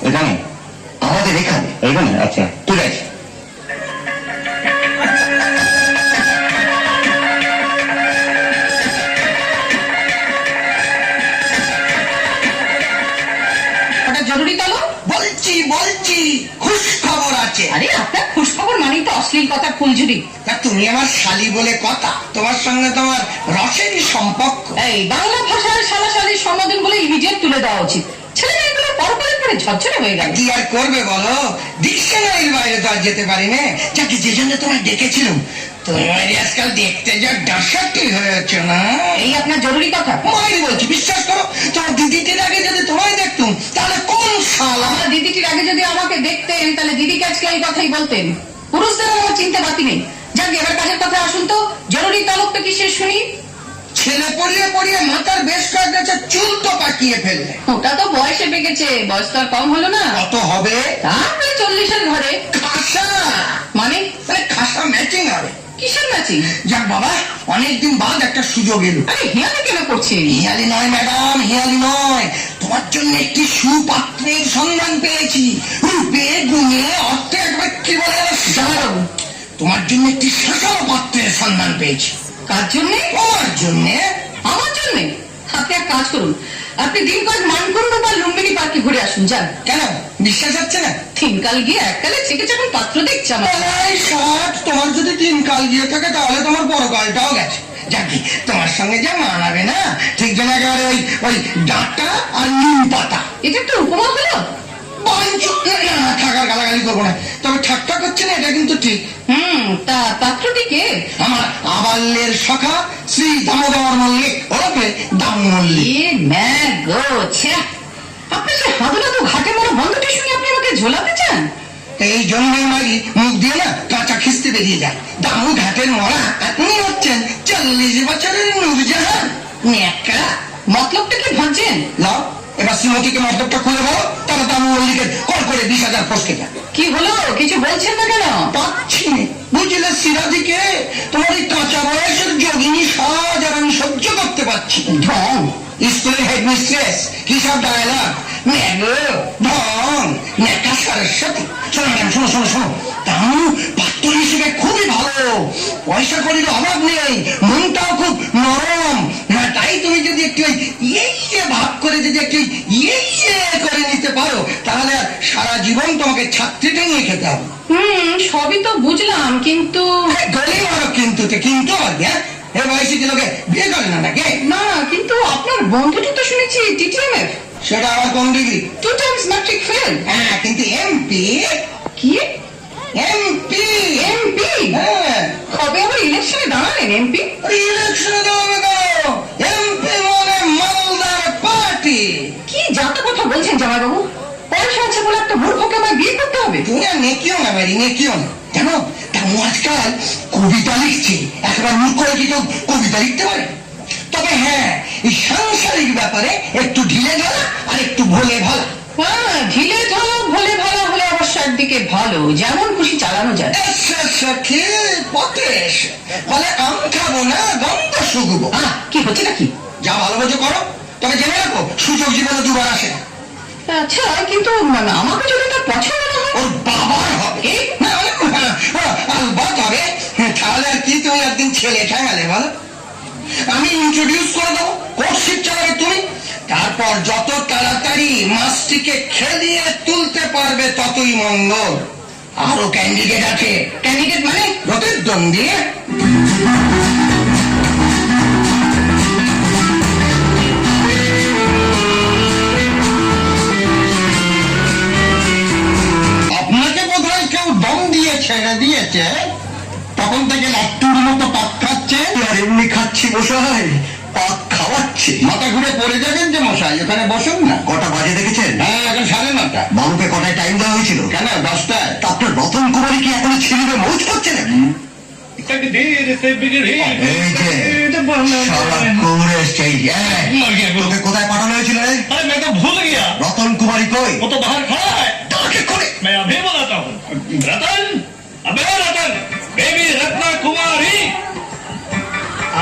C: এখানে? আমাদের এখানে। আচ্ছা, ঠিক আছে।
D: জরুরি তলব
B: বলছি খুশ খবর আছে।
D: আরে আপনার খুশ খবর মানেই তো অশ্লীল কথা, ফুলঝুরি।
B: তা তুমি আমার শালি বলে কথা, তোমার সঙ্গে তোমার রসেরই সম্পর্ক।
D: এই বাংলা ভাষার শালাশালির সম্বোধন বলে ইমিডিয়েট তুলে দেওয়া উচিত। ছেলে মেয়েগুলো পরপরের পরে ঝরঝরে হয়ে গেল।
B: কি আর করবে বলো, ডিকশনারির বাইরে তো আর যেতে পারি না। যাকে যে জন্য তোমায় ডেকেছিলাম, তুমি আজকাল দেখতে যা ডাসাটি হয়েছে না।
D: এই আপনার জরুরি কথা?
B: মায়ের বলছি, বিশ্বাস করো, তোমার দিদিটির আগে যদি তোমায় দেখতুম, তাহলে কোন শালা।
D: আমার দিদিটির আগে যদি আমাকে দেখতেন, তাহলে দিদিকে আজকে এই কথাই বলতেন। পুরুষদের আমার চিনতে বাকি নেই। যাক, এবার কাজের কথা আসুন তো। জরুরি তলবটা কিসের শুনি?
B: ছেলে পড়িয়ে মাথার বেশ কয়েক গাছে চুল তো পাকিয়ে ফেললে।
D: ওটা তো বয়সে পেকেছে, বয়স তো আর কম হলো না।
B: কত হবে?
D: তা প্রায় 40-এর ঘরে।
B: খাসা
D: মানে?
B: খাসা ম্যাচিং হবে।
D: কিসের ম্যাচিং?
B: যাক বাবা, অনেকদিন বাদ একটা সুযোগ এলো।
D: আরে হিয়ালি কেন করছেন?
B: হিয়ালি নয় ম্যাডাম, হিয়ালি নয়। তোমার জন্য একটি সুপাত্রের সন্ধান পেয়েছি। রূপে গুণে অর্থে একবার কি বলে
D: জানাবো।
B: তোমার জন্য একটি শাসালো পাত্রের সন্ধান পেয়েছি।
D: কার জন্যে?
B: তোমার জন্যে।
D: আমার জন্যে? আপনি এক কাজ করুন, আপনি দিন কয়েক মানকুণ্ড বা লুম্বিনী পার্কে ঘুরে আসুন। যান।
B: কেন, বিশ্বাস হচ্ছে না?
D: 3 কাল গিয়ে 1 কালে থেকে যখন পাত্র দেখছে আমার।
B: তোমার যদি 3 কাল গিয়ে থাকে, তাহলে তোমার পরকালটাও গেছে। যাকি, তোমার সঙ্গে যা মানাবে না, ঠিক যেন একেবারে ওই ডাঁটা আর নিম পাতা।
D: এটা একটা উপমা হলো?
B: থাকার গালাগালি করবো না, তবে ঠাট্টা করছে না, এটা কিন্তু ঠিক।
D: তা পাত্রটি কে?
B: আমার আবাল্যের সখা শ্রী দামোদর মল্লিক, ওরফে দাম মল্লিক।
D: আপনি সে হাদুলাদু ঘাটে মরা বন্ধুটি শুনে আপনি আমাকে ঝোলাতে চান?
B: এই জন্যই মারি মুখ দিয়ে না কাঁচা খিস্তি বেরিয়ে যায়। দামু ঘাটের মরা, আপনি হচ্ছেন 40 বছরের নূরজাহান।
D: নেকা, মতলবটা কি ভাবছেন?
B: লাও, এবার শ্রীমতীকে মতলবটা খুলে বলো, তারা দামু মল্লিকের কল করে 20,000 ফসকে যায়।
D: কি হলো, কিছু বলছেন না কেন?
B: পাচ্ছি বুঝলে সিরাজিকে, তোমার এই কাঁচা বয়সের যোগিনী সাজ আর আমি সহ্য করতে পারছি। ঢং, স্কুলের হেডমিস্ট্রেস, কি সব ডায়লগ, ঢং, নেকা সরস্বতী। শোনো ম্যাডাম, শোনো, দামু পাত্র হিসেবে খুবই ভালো, পয়সা করির অভাব নেই, মনটাও খুব নরম। তাই তুমি যদি একটু ইয়ে ভাব করে যদি একটু ইয়ে করে নিতে পারো, তাহলে আর সারা জীবন তোমাকে ছাত্রীটা নিয়ে খেতে হবে।
D: সবই তো বুঝলাম, কিন্তু
B: গলি মারো কিন্তু হবে।
F: এ বয়সী লোকে বিয়ে করে না নাকি?
B: না কিন্তু আপনার বন্ধুটি তো শুনেছি টিটিএমএফ,
F: সেটা আবার কোন ডিগ্রি?
B: 2 times matric fail.
F: হ্যাঁ, কিন্তু এমপি।
B: কি
F: এমপি।
B: এমপি?
F: হ্যাঁ,
B: কবে আবার ইলেকশনে দাঁড়ালেন এমপি?
F: ইলেকশনে দেওয়া কেন? এমপি মানে মালদার পার্টি।
B: কি যাতা কথা বলছেন জামাইবাবু? পয়সা আছে বলে একটা মূর্খকে আমায় বিয়ে করতে হবে?
F: তুমি আর নেকিও না মেরি, নেকিও না জানো, তেমন আজকাল কবিতা লিখছে। একবার মুখ করে কি কেউ কবিতা লিখতে পারে? তবে হ্যাঁ, এই সাংসারিক ব্যাপারে একটু ঢিলে ঢালা আর একটু ভোলে ভালা।
B: হ্যাঁ, ঢিলে ঢালা ভোলে ভালা হলে অবশ্য একদিকে ভালো, যেমন খুশি চালানো যায়।
F: সখী পথে এসে বলে আম খাবো না, গন্ধ শুকবো।
B: কি হচ্ছে নাকি?
F: যা ভালো বোঝো করো, তবে জেনে রাখো সুযোগ জীবনে দুবার আসে না।
B: আচ্ছা, কিন্তু আমাকে যদি তার পছন্দ না হয়?
F: ওর বাবার হবে। না, আলবাত হবে। তাহলে আর কি, তুমি একদিন ছেলে ঠেঙালে বলো। আমি ইন্ট্রোডিউস করে দেবো, কোর্সশিপ চালাবে তুমি। তারপর যত তাড়াতাড়ি মাছটিকে খেলিয়ে তুলতে পারবে ততই মঙ্গল। আরো ক্যান্ডিডেট আছে।
B: ক্যান্ডিডেট মানে?
F: প্রতিদ্বন্দ্বী। আপনাকে বোধহয় কেউ দম দিয়ে ছেড়ে দিয়েছে, তখন থেকে লাট্টুর মতো পাক খাচ্ছে। আর এমনি খাচ্ছি মশাই, পাক খাওয়াচ্ছে। মাথা ঘুরে পড়ে যাবেন যে মশাই, এখানে বসুন না। কটা বাজে দেখেছেন? হ্যাঁ, এখন 9:30। বাবুকে কটায় টাইম দেওয়া হয়েছিল? কেন 10টায়? তা আপনার রতন কুমারী কি এখনো ছেলেকে মৌজ করছে না?
G: तकदीर से बिगड़ी
F: এই যে শালা কুকুর এসছে।
G: मर गया गुरु।
F: তোকে কোথায় পাঠানো হয়েছিল রে?
G: अरे मैं तो भूल गया,
F: রতন কুমারী কই?
G: वो तो बाहर खड़ा है।
F: তাকে করে
G: मैं अभी बुलाता हूँ। रतन, अबे रतन, बेबी रत्ना कुमारी।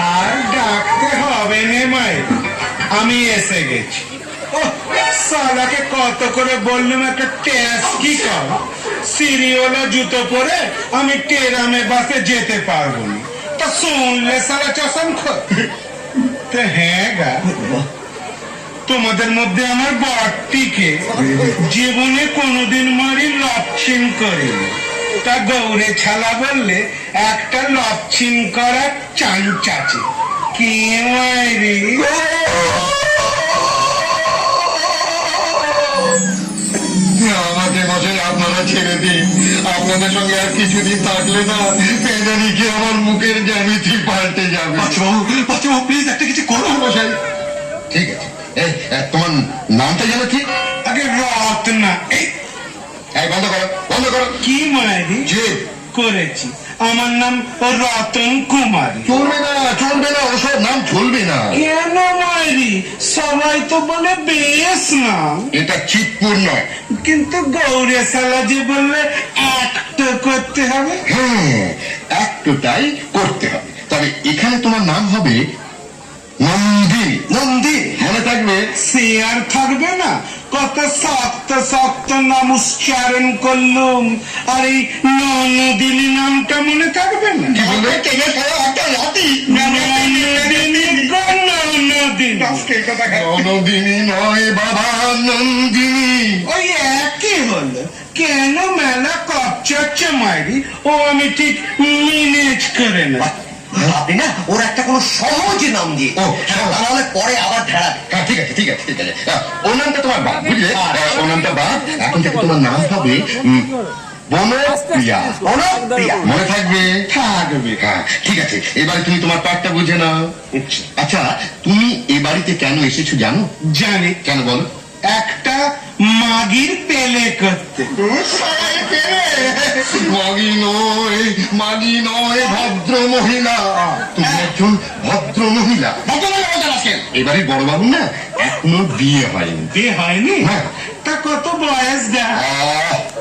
H: আর ডাকতে হবে নে মাই, আমি এসে গেছি। ও সালাকে কত করে বললাম একটা ট্যাক্সি কর, সিরিওলা জুতো পরে আমি টেরামে বাসে যেতে পারবো না। তা শুনলে সালা চশম তো হ্যাঁ গা, তোমাদের মধ্যে আমার বরটিকে জীবনে কোনোদিন মারি লক্ষিন করিনি। তা গৌরে ছালা বললে একটা লক্ষিন করার চান্স আছে। কে মারি?
C: আমাকে মশাই আপনারা ছেড়ে দিন, আপনাদের সঙ্গে আর কিছুদিন থাকলে না পেদানি কি আমার মুখের জ্যামিতি পাল্টে যাবে।
F: বাচ্চাবাবু প্লিজ একটা কিছু করো।
C: মশাই ঠিক আছে, তোমার নামটা যেন কি?
H: আগে রত্না। এই
C: এই বন্ধ করো, বন্ধ করো।
H: কি মারি
C: যে
H: করেছি? আমার নাম রতন কুমারী।
C: চলবে না, চলবে না, ওসব নাম চলবে না।
H: কেন মারি? সবাই তো বলে বেশ নাম।
C: এটা চিতপুর নয়।
H: কিন্তু গৌরে সালা যে বললে একটা করতে হবে।
C: হ্যাঁ, একটাই করতে হবে। তবে এখানে তোমার নাম হবে নন্দিনী।
F: নন্দী।
C: মনে থাকবে?
H: সে আর থাকবে না, কত শক্ত শক্ত নাম উচ্চারণ করলুম, আর এই নন্দিনী নামটা মনে থাকবে না?
C: কি বলবে?
F: একটা লাঠি।
H: নন্দিনী গো নন্দিনী।
C: নন্দিনী নয় বাবা, নন্দিনী।
H: ওই একই হলো। কেন মেলা কপচাচ্ছে মারি? ও আমি ঠিক ম্যানেজ করে না।
F: আপনি না ওর একটা কোনো সহজ নাম দিয়ে,
C: ও,
F: তাহলে পরে আবার ঢেড়াবে।
C: হ্যাঁ ঠিক আছে, ঠিক আছে, ঠিক আছে। ওর নামটা তোমার বাদ, বুঝলে? ওর নামটা বাদ। এখন থেকে তোমার নাম হবে বনপ্রিয়া।
F: বনপ্রিয়া।
C: মনে থাকবে?
H: থাকবে।
C: হ্যাঁ ঠিক আছে, এবারে তুমি তোমার পাঠটা বুঝে নাও। আচ্ছা, তুমি এ বাড়িতে কেন এসেছো জানো?
H: জানি,
C: কেন বলো?
H: একটা মাগির পেলে করতে।
C: মাগি নয়, মাগি নয়, ভদ্র মহিলা। তুমি একজন ভদ্র মহিলা। এবারে বড় বাবু না এখনো বিয়ে হয়নি।
H: বিয়ে হয়নি?
C: হ্যাঁ।
H: তা কত বয়স দেয়?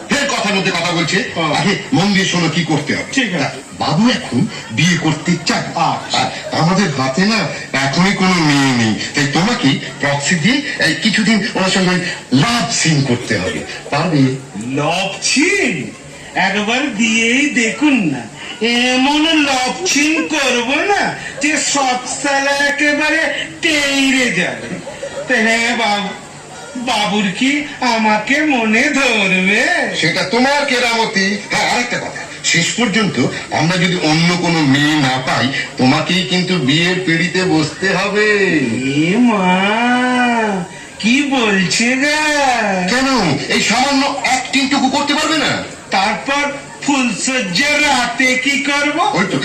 C: ফের কথার মধ্যে কথা বলছে। আগে মন দিয়ে শোনো কি করতে হবে।
H: ঠিক আছে।
C: বাবু এখন বিয়ে করতে চায়।
H: আচ্ছা।
C: আর আমাদের হাতে না এখনই কোনো মেয়ে নেই, তাই তোমাকে প্রক্সি দিয়ে কিছুদিন ওনার সঙ্গে লাভ সিন করতে হবে। পারবে?
H: লবছিন একবার দিয়েই দেখুন না, এমন লবছিন করব না যে সব সালা একেবারে টেইরে যাবে। তো হ্যাঁ বাবু, বাবুর কি আমাকে মনে ধরবে?
C: সেটা তোমার কেরামতি। হ্যাঁ, আরেকটা কথা, শেষ পর্যন্ত আমরা যদি অন্য কোনো মেয়ে না পাই তোমাকেই কিন্তু বিয়ের পিড়িতে বসতে হবে।
H: এ মা, কি বলছে গা?
C: কেন এই সামান্য অ্যাক্টিংটুকু করতে পারবে না?
H: তারপর ফুলসজ্জার রাতে কি করব?
C: ওই তো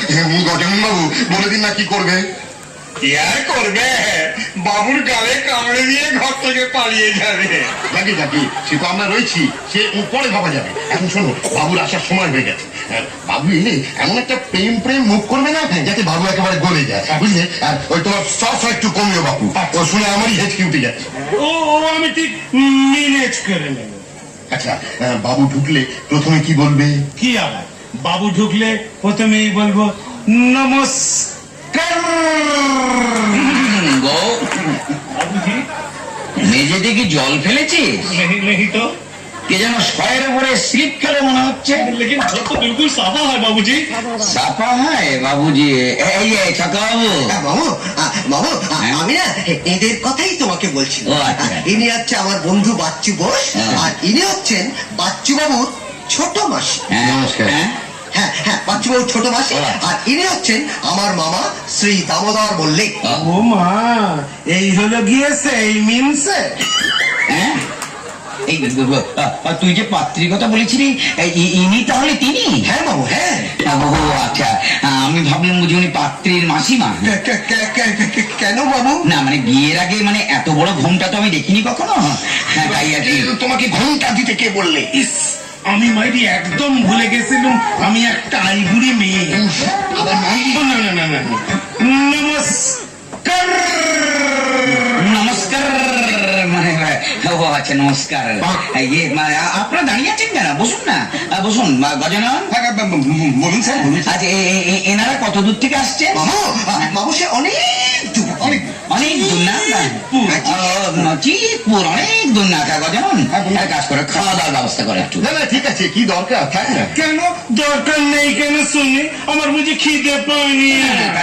C: গজানন বাবু বলে দিন না কি করবে।
H: কি আর করবে, বাবুর গালে কামড়ে দিয়ে ঘর থেকে পালিয়ে যাবে।
C: যাকে যাকে সে তো আমরা রয়েছি, সে পরে ভাবা যাবে। এখন শোনো, বাবুর আসার সময় হয়ে গেছে। বাবু এলে এমন একটা প্রেম প্রেম মুখ করবে না যাতে বাবু একেবারে গলে যায়, বুঝলে? আর ওই তোমার সস একটু কমিও বাবু, ও শুনে আমারই হেঁচকি উঠে যাচ্ছে।
H: ও আমি ঠিক ম্যানেজ করে নেব।
C: আচ্ছা, বাবু ঢুকলে প্রথমে কি বলবে?
H: কি আবার, বাবু ঢুকলে প্রথমেই বলবো নমস্কার।
E: গো, মেঝেতে কি জল ফেলেছিস?
G: नहीं तो
E: কে যেন শয়ের উপরে স্লিপ খেলে মনে হচ্ছে।
G: लेकिन छत तो बिल्कुल साफा है बाबूजी।
E: সাফা হয় বাবুজি। এই ছাকা বাবু,
I: বাবু বাবু
E: হ্যাঁ?
I: আমি না এদের কথাই তোমাকে বলছি।
E: ও, আচ্ছা।
I: ইনি হচ্ছে আমার বন্ধু বাচ্চু বোস,
E: হ্যাঁ।
I: আর ইনি হচ্ছেন বাচ্চু বাবুর ছোট মাসি।
E: হ্যাঁ,
C: নমস্কার।
E: হ্যাঁ?
I: হ্যাঁ হ্যাঁ, বাচ্চু বাবুর ছোট মাসি।
E: ও, আচ্ছা।
I: আর ইনি হচ্ছেন আমার মামা শ্রী দামোদর মল্লিক।
H: ও মা, এই হলো গিয়ে সেই মিনসে।
E: হ্যাঁ? এই তুই যে পাত্রীর কথা বলেছিলি, ইনি তাহলে তিনি?
I: হ্যাঁ বাবু, হ্যাঁ।
E: ও আচ্ছা, আমি ভাবলাম বুঝি উনি পাত্রীর মাসিমা।
I: কেন বাবু?
E: না মানে বিয়ের আগে মানে এত বড় ঘুমটা তো আমি দেখিনি কখনো। হ্যাঁ, তাই আর কি।
C: তোমাকে ঘন্টা দিতে কে বললে?
H: ইস, আমি মাইরি একদম ভুলে গেছিলাম, আমি একটা আইবুড়ি মেয়ে।
C: আবার নাই?
H: ও, না না না না, নমস্কার।
E: নমস্কার মানে ও আচ্ছা, নমস্কার। ইয়ে আপনারা দাঁড়িয়ে আছেন কেন? বসুন না, বসুন। গজানন,
I: বলুন স্যার, বলুন।
E: আচ্ছা এনারা কত দূর থেকে আসছেন?
I: বাবু সে অনেক দূর, অনেক
E: অনেক দূর না? চিতপুর, অনেক দূর না? গজানন এক কাজ করে খাওয়া দাওয়ার ব্যবস্থা করে একটু।
C: না না, ঠিক আছে, কি দরকার, থাক না।
H: কেন দরকার নেই? কেন শুনি, আমার বুঝি খিদে পায়নি।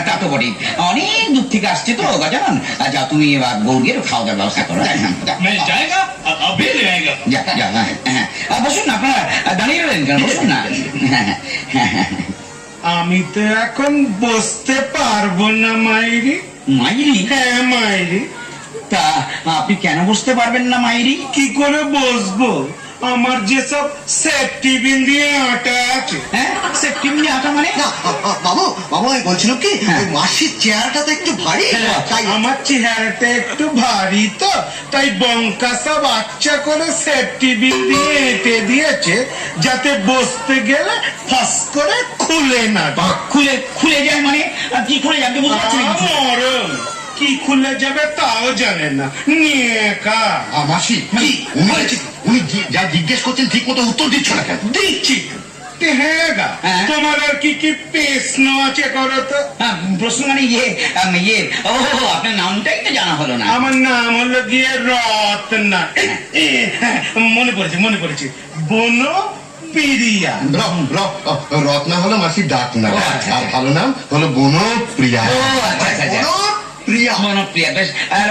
E: তা তো বলি, অনেক দূর থেকে আসছে তো গজানন। যা তুমি এবার গৌরীর খাওয়া দাওয়ার ব্যবস্থা করো।
G: मैं जाएगा अभी ले आएगा।
E: যা যা, হ্যাঁ হ্যাঁ। বসুন না, আপনারা দাঁড়িয়ে রইলেন কেন? বসুন না।
H: আমি তো এখন বসতে পারবো না মাইরি।
E: মাইরি?
H: হ্যাঁ মাইরি।
E: তা আপনি কেন বসতে পারবেন না মাইরি?
H: কি করে বসবো? আমার যেসব সেফটি বিন দিয়ে আটা আছে।
E: হ্যাঁ, সে কেমনি আটা মানে?
I: না বাবু, বাবু আমি বলছিলাম কি,
E: হ্যাঁ।
I: ওই মাসির চেহারাটা তো একটু ভারী, তাই
H: আমার চেহারাটা একটু ভারী তো, তাই বঙ্কা সব বাচ্চা করে সেফটি বিন দিয়ে এঁটে দিয়েছে, যাতে বসতে গেলে ফাঁস করে খুলে না যায়।
E: খুলে যায় মানে? কি খুলে যাবে বুঝতে পারছি না কিছু।
H: মরণ, কি খুলে যাবে তাও জানে না। নিয়েকা
C: মাসি কি উনি যা জিজ্ঞেস করছেন ঠিক মতো উত্তর দিচ্ছ না কেন?
H: দিচ্ছি। হ্যাঁ গা,
E: হ্যাঁ।
H: তোমার আর কি কি প্রশ্ন আছে করো তো।
E: প্রশ্ন মানে ও আপনার নামটাই তো জানা হলো না।
H: আমার নাম হলো গিয়ে রত্না। মনে পড়েছে বনো প্রিয়া।
C: রত্না হলো মাসির ডাক নাম,
E: ও, আচ্ছা,
C: আর ভালো নাম হলো বনপ্রিয়া।
E: ও আচ্ছা আচ্ছা আচ্ছা।
I: প্রিয়া।
E: বনপ্রিয়া, বেশ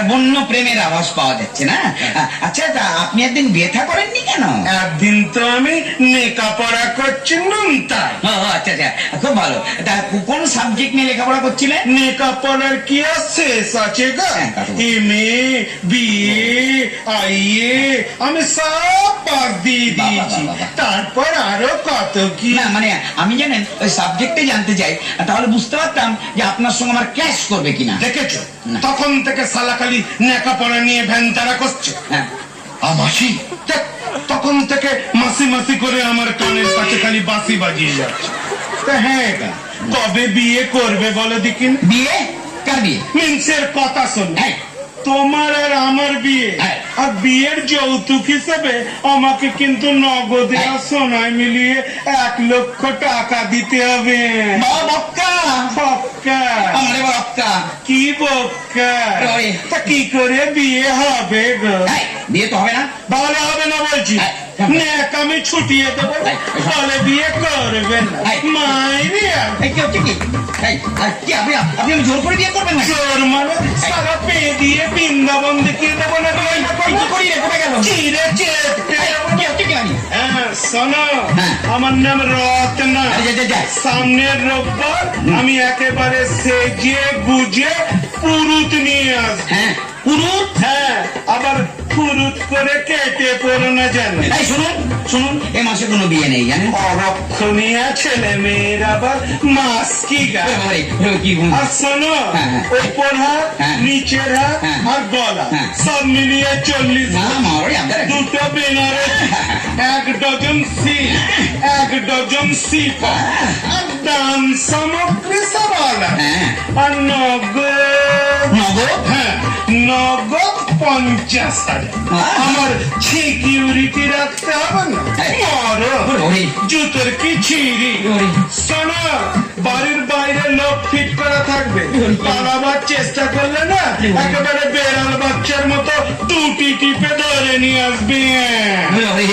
E: বন্য প্রেমের আভাস পাওয়া যাচ্ছে না? আচ্ছা, তা আপনি একদিন বিয়ে থা করেননি কেন?
H: একদিন তো আমি লেখাপড়া করছিলাম, তাই।
E: ও আচ্ছা আচ্ছা, খুব ভালো। তা কোন সাবজেক্ট নিয়ে লেখাপড়া করছিলেন?
H: লেখাপড়ার কি আর শেষ আছে গা?
E: হ্যাঁ, তা তো বটে।
H: এমএ, বিএ, আইএ আমি সব পাস দিয়ে
E: বাবা,
H: দিয়েছি।
E: বাবা।
H: তারপর আরো কত কি।
E: না মানে আমি জানেন ওই সাবজেক্টে জানতে চাই, তাহলে বুঝতে পারতাম যে আপনার সঙ্গে আমার ক্লাস করবে কিনা।
H: দেখেছো,
E: না।
H: তখন থেকে সালা খালি লেখাপড়া নিয়ে ভ্যানতারা করছে।
E: হ্যাঁ,
C: মাসি
H: দেখ, তখন থেকে মাসি মাসি করে আমার কানের কাছে খালি বাঁশি বাজিয়ে যাচ্ছে। তা হ্যাঁ গা, কবে বিয়ে করবে বলো দেখিন?
E: বিয়ে? কার বিয়ে?
H: মিন্সের কথা শোন,
E: হ্যাঁ।
H: তোমার আর আমার বিয়ে,
E: হ্যাঁ।
H: আর বিয়ের যৌতুক হিসেবে আমাকে কিন্তু নগদে আর সোনায় মিলিয়ে 1 লক্ষ টাকা দিতে হবে।
E: বাবা বক্কা,
H: বক্কা?
E: আমারে বক্কা।
H: কি বক্কা?
E: ওই।
H: তা কি করে বিয়ে হবে গো?
E: এই, বিয়ে তো হবে না।
H: ভালো হবে না বলছি,
E: হ্যাঁ।
H: আমি ছুটিয়ে দেবো,
E: হ্যাঁ।
H: তাহলে বিয়ে করবে না।
E: হ্যাঁ।
H: মাইরিয়া
E: এই, কি হচ্ছে কি? এই, আর কি আপনি আপনি আমি জোর করে বিয়ে করবেন না?
H: জোর মানে সারা পেয়ে দিয়ে বৃন্দাবন দেখিয়ে দেবো না?
E: কি করি রে, কোথায় গেল?
H: চিরে চেটে
E: কি হচ্ছে কি আমি?
H: হ্যাঁ, শোনো,
E: হ্যাঁ।
H: আমার নাম রত্না।
E: আরে যা, যা, যা।
H: সামনের রোববার আমি একেবারে সেজে গুজে পুরুত নিয়ে আসবো।
E: হ্যাঁ পুরুত।
H: হ্যাঁ, আবার ফুরুত করে কেটে পড়ো না জানো।
E: এই শুনুন শুনুন, এ মাসে কোনো বিয়ে নেই জানেন।
H: অরক্ষণীয় ছেলে মেয়ের আবার মাস কি গায়।
E: এবারে, কি
H: আর শোনো,
E: হ্যাঁ, হ্যাঁ।
H: উপর হাত,
E: হ্যাঁ।
H: নিচের হাত
E: হ্যাঁ।
H: আর গলা
E: হ্যাঁ।
H: সব মিলিয়ে 40।
E: না মারো আপনার।
H: দুটো Banarasi, 1 dozen silk, 1 dozen chiffon, আর দাম সামগ্রী সব আলাদা।
E: হ্যাঁ।
H: আর নগদ,
E: নগদ?
H: হ্যাঁ, নগদ 50,000। আমার সিকিউরিটি রাখতে হবে না।
E: হ্যাঁ।
H: মারো,
E: ওরে।
H: জুতোর কি ছিঁড়ি।
E: ওরে।
H: শোনো, বাড়ির বাইরে লোক ফিট করা থাকবে, পালাবার চেষ্টা করলে না একেবারে বেড়াল বাচ্চার মতো টুটি টিপে ধরে নিয়ে আসবে।
E: ওরে।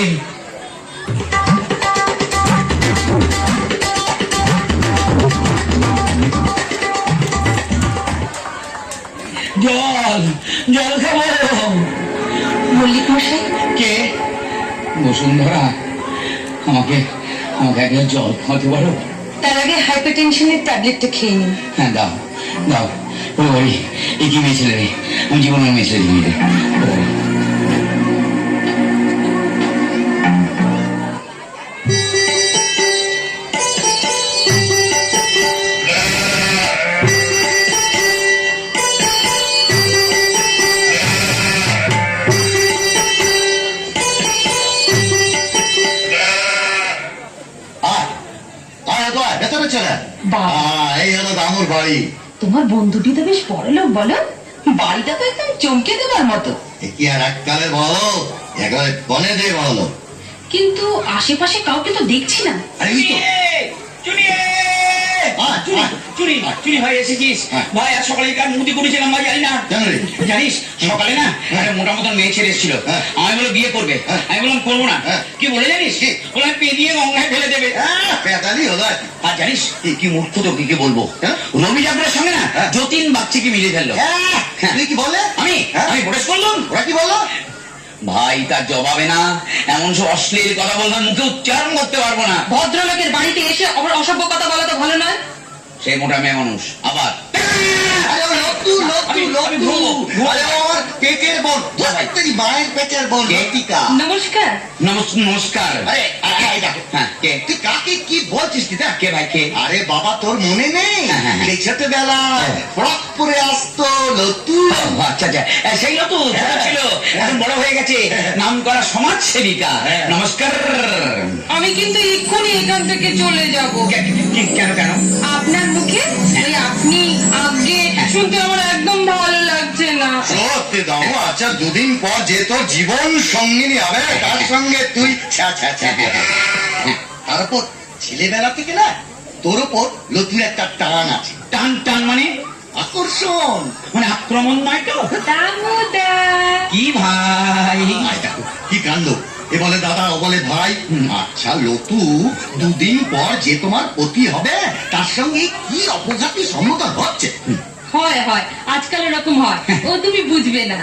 E: জল জল খাবো।
D: মল্লিক মশাই,
E: কে? বসুন্ধরা, আমাকে আমাকে এক গ্লাস জল খাওয়াতে পারো?
D: তার আগে হাইপারটেনশনের ট্যাবলেটটা খেয়ে নিন।
E: হ্যাঁ দাও দাও। ওই এ কি মেয়ে ছেলে রে, আমি জীবনের মেয়ে ছেলে দিই রে।
F: ভেতরে চলে
D: বাবা।
F: এই হলো দামুর বাড়ি।
D: তোমার বন্ধুটি তো বেশ বড় লোক, বলো। বাড়িটা তো একদম চমকে দেওয়ার মতো।
F: এ কি আর এককালে বলো, একবারে বনে দিয়ে বলো।
D: কিন্তু আশেপাশে কাউকে তো দেখছি না।
F: আরে এই তো
E: চুরি চুরি চুরি ভাই এসেছিস? ভাই আজ সকালে কার মুদি করেছিলাম ভাই, জানি না।
F: জানো রে?
E: জানিস সকালে না একটা মোটা মতন মেয়ে ছেলে এসেছিল, আমি বলে বিয়ে করবে, আমি বললাম করবো না। কি বলে জানিস? বলে পে দিয়ে গঙ্গায় ফেলে দেবে।
F: পেতালি হলো আর কি।
E: আর জানিস কি মূর্খ তো কি বলবো, রবি ঠাকুরের সঙ্গে না যতীন বাচ্চাকে মিলে ফেললো।
F: তুই কি বললে?
E: আমি আমি প্রবেশ করলাম,
F: ওরা কি বললো?
E: ভাই তার জবাবে না এমন সব অশ্লীল কথা বললাম, মুখে উচ্চারণ করতে পারবো না।
D: ভদ্রলোকের বাড়িতে এসে আবার অসভ্য কথা বলা তো ভালো নয়।
E: সে মোটা মেয়ে মানুষ আবার।
F: আরে ও লট্টু, লট্টু,
E: আমি
F: লট্টু।
E: ঘুমবো।
F: আরে ও আমার পেটের বোন। তোর মায়ের পেটের বোন লতিকা।
D: নমস্কার।
E: নমস্কার।
F: আরে এই দেখো।
E: হ্যাঁ কে?
F: তুই কাকে কি বলছিস তুই?
E: কে ভাই কে?
F: আরে বাবা, তোর মনে নেই?
E: হ্যাঁ।
F: সেই ছোটবেলায় ফ্রক পরে আসতো লতু।
E: আচ্ছা আচ্ছা, সেই তো ছোট ছিল, এখন বড় হয়ে গেছে, নাম করা সমাজ সেবিকা। নমস্কার।
D: আমি কিন্তু এক্ষুনি এখান থেকে চলে যাব।
E: কেন কেন?
D: আপনার মুখে ওই আপনি আগে শুনতে আমার একদম ভালো লাগছে না।
F: সত্যি দাও। আচ্ছা, দুদিন পর যে তোর জীবন সঙ্গিনী হবে, তার সঙ্গে তুই তারপর ছেলেবেলা থেকে না তোর ওপর লতুর একটা টান আছে।
E: টান টান মানে?
F: আকর্ষণ,
E: মানে আক্রমণ নয় তো?
D: দামোদর।
E: কি ভাই?
F: আয় দেখো কি কাণ্ড। এ বলে দাদা, ও বলে ভাই। আচ্ছা লতু, দুদিন পর যে তোমার পতি হবে তার সঙ্গে কি অপঘাতী সম্মুখীন হচ্ছে?
D: হয় হয়, আজকাল এরকম হয়। ও তুমি বুঝবে না।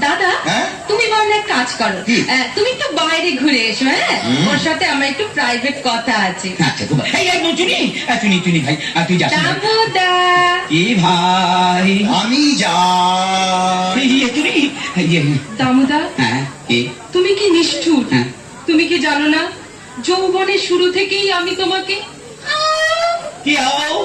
D: দাদা,
F: হ্যাঁ?
D: তুমি বরং এক কাজ করো,
F: কি?
D: তুমি একটু বাইরে ঘুরে এসো। হ্যাঁ, ওর সাথে আমার একটু প্রাইভেট কথা আছে।
E: আচ্ছা খুব এই এই চুনি চুনি চুনি ভাই, তুই যাস না।
D: দামোদর।
E: কি ভাই?
F: আমি যাই।
E: এই চুনি।
D: দামোদর,
E: হ্যাঁ কি?
D: তুমি কি নিষ্ঠুর?
E: হ্যাঁ।
D: তুমি কি জানো না, যৌবনের শুরু থেকেই আমি তোমাকে
E: কি হাও?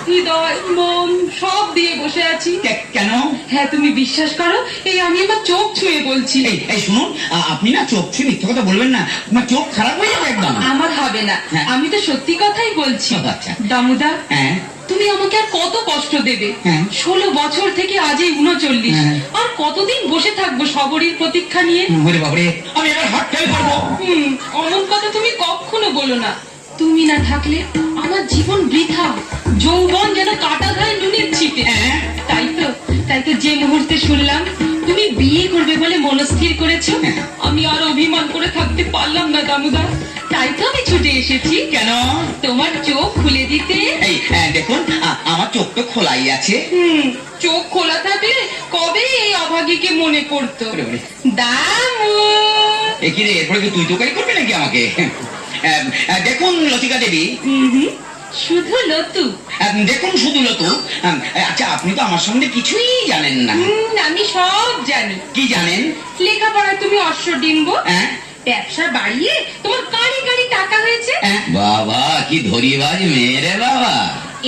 D: হৃদয় মন সব দিয়ে বসে আছি।
E: কেন?
D: হ্যাঁ, তুমি বিশ্বাস করো, এই আমি আমার চোখ ছুঁয়ে বলছি।
E: এই শুনুন, আপনি না চোখ ছুঁয়ে মিথ্যে কথা বলবেন না, আপনার চোখ খারাপ হয়ে যাবে একদম।
D: আমার হবে না,
E: হ্যাঁ।
D: আমি তো সত্যি কথাই বলছি।
E: আচ্ছা।
D: দামোদর,
E: হ্যাঁ
D: তুমি আমাকে আর কত কষ্ট দেবে?
E: হ্যাঁ।
D: 16 বছর থেকে আজ এই 39।
E: হ্যাঁ।
D: আর কতদিন বসে থাকবো সবরীর প্রতীক্ষা নিয়ে?
E: ওরে বাবারে, আমি এবার হার্ট ফেল করবো।
D: অমন কথা তুমি কখনো বলো না। তুমি না থাকলে আমার জীবন বৃথা, যৌবন যেন কাটা ধায় নুনের ছিটে।
E: হ্যাঁ।
D: তাই তো যে মুহূর্তে শুনলাম তুমি বিয়ে করবে বলে মনস্থির করেছো, আমি আর অভিমান করে থাকতে পারলাম না দামোদর। তাই তো আমি ছুটে এসেছি।
E: কেন?
D: তোমার চোখ খুলে দিতে।
E: এই দেখুন, আমার চোখ তো খোলাই আছে।
D: চোখ খোলা থাকলে কবে এই অভাগীকে মনে পড়তো।
E: ওরে বাবারে।
D: দামু।
E: এ কি রে, এরপরে কি তুই তোকারি করবি নাকি আমাকে? দেখুন লতিকা দেবী,
D: শুধু লতু।
E: দেখুন শুধু লতু, আচ্ছা আপনি তো আমার সম্বন্ধে কিছুই জানেন না।
D: আমি সব জানি।
E: কি জানেন?
D: লেখাপড়ায় তুমি অশ্বডিম্ব,
E: হ্যাঁ
D: ব্যবসা বাড়িয়ে তোমার কারি কারি টাকা হয়েছে।
E: বাবা কি ধরিবাজ মেয়ে রে বাবা।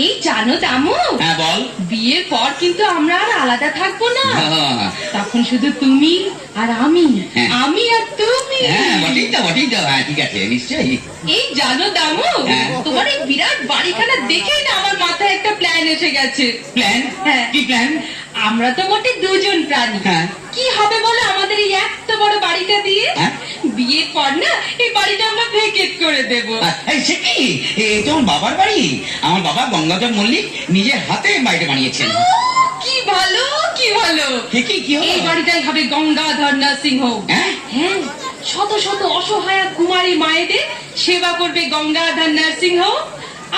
D: এই জানো দামু,
E: হ্যাঁ বল।
D: বিয়ের পর কিন্তু আমরা আর আলাদা থাকবো না,
E: হ্যাঁ।
D: তখন শুধু তুমি আর আমি,
E: হ্যাঁ।
D: আমি আর তুমি।
E: হ্যাঁ বটেই তো, বটেই তো। হ্যাঁ ঠিক আছে, নিশ্চয়ই।
D: এই জানো দামু,
E: হ্যাঁ।
D: তোমার এই বিরাট বাড়িখানা দেখেই না আমার মাথায় একটা প্ল্যান এসে গেছে।
E: প্ল্যান?
D: হ্যাঁ।
E: কি প্ল্যান?
D: আমরা তো মোটে দুজন প্রাণী,
E: হ্যাঁ।
D: কি হবে বলো আমাদের এই এত বড় বাড়িটা দিয়ে?
E: হ্যাঁ।
D: বিয়ের পর না এই বাড়িটা আমরা ভেকেট করে দেব।
E: সে কি, এ তো আমার বাবার বাড়ি। আমার বাবা গঙ্গাধর মল্লিক নিজের হাতে বাড়িটা বানিয়েছেন।
D: কি ভালো, কি ভালো।
E: কি হলো?
D: এই বাড়িটাই হবে গঙ্গাধর নার্সিং হোম।
E: হ্যাঁ?
D: হ্যাঁ, শত শত অসহায় কুমারী মায়েদের সেবা করবে গঙ্গাধর নার্সিং হোম।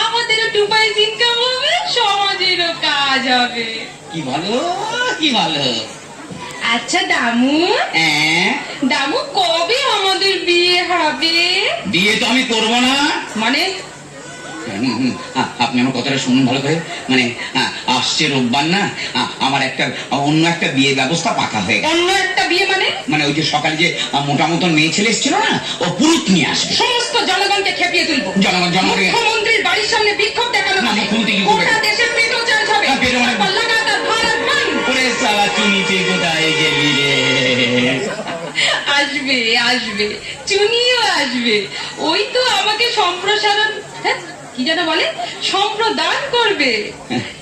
D: আমাদেরও 2 পয়সা ইনকাম হবে, সমাজেরও কাজ হবে।
E: কি ভালো, কি ভালো।
D: আচ্ছা দামু,
E: হ্যাঁ?
D: দামু কবে আমাদের বিয়ে হবে?
E: বিয়ে তো আমি করবো না।
D: মানে?
E: আপনি আমার কথাটা শুনুন ভালো করে। মানে আসছে রোববার না, আমার একটা অন্য একটা বিয়ের ব্যবস্থা পাকা হয়ে গেছে।
D: অন্য একটা বিয়ে মানে?
E: মানে ওই যে সকালে যে মোটা মতন মেয়ে ছেলে এসেছিল না, ও পুরুত নিয়ে আসবে।
D: সমস্ত জনগণকে খেপিয়ে তুলবো।
E: জনগণ
D: মুখ্যমন্ত্রীর বাড়ির সামনে বিক্ষোভ দেখানো
E: না,
D: হবে।
E: মুখ্যমন্ত্রী কি করবে?
D: গোটা দেশে পেটো চার্জ হবে।
E: হ্যাঁ, পেটো মানে-
D: তারপর লাগাতার ভারত বন্ধ।
E: ওরে সালা চুনি, তুই কোথায় গেলি রে?
D: আসবে, আসবে, চুনিও আসবে। ওই তো আমাকে সম্প্রসারণ, হ্যাঁ, কি যেন বলে, সম্প্রদান করবে।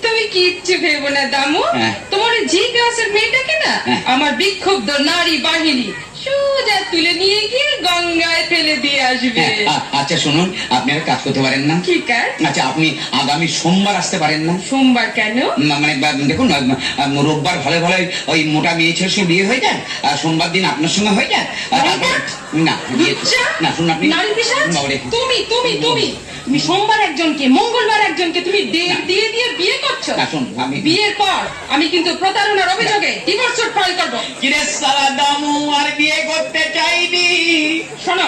D: তুমি কিচ্ছু ভেবো না দামু,
E: হ্যাঁ।
D: তোমার জি ক্লাসের মেয়েটাকে না
E: হ্যাঁ।
D: আমার বিক্ষুব্ধ নারী বাহিনী সোজা তুলে নিয়ে গিয়ে গঙ্গায় ফেলে দিয়ে আসবে।
E: আচ্ছা শুনুন, আপনি আর কাজ করতে পারেন না?
D: কি কাজ?
E: আচ্ছা আপনি আগামী সোমবার আসতে পারেন না?
D: সোমবার কেন?
E: মানে দেখুন, রোববার ভালো ভালো ওই মোটা মেয়ে ছেলের সঙ্গে বিয়ে হয়ে যায়, আর সোমবার দিন আপনার সঙ্গে হয়ে যায়। না বিয়ে না, শুনুন আপনি
D: নারী পিশাচ?
E: বাবারে।
D: তুমি তুমি তুমি তুমি সোমবার একজনকে, মঙ্গলবার একজনকে তুমি ডেট দিয়ে দিয়ে বিয়ে করছো।
E: না, শুন,
D: বিয়ের পর আমি কিন্তু প্রতারণার অভিযোগে ডিভোর্স সুট ফাইল করব।
E: কিরে সালা দামু, আর বিয়ে করতে চাইনি।
D: শোনো,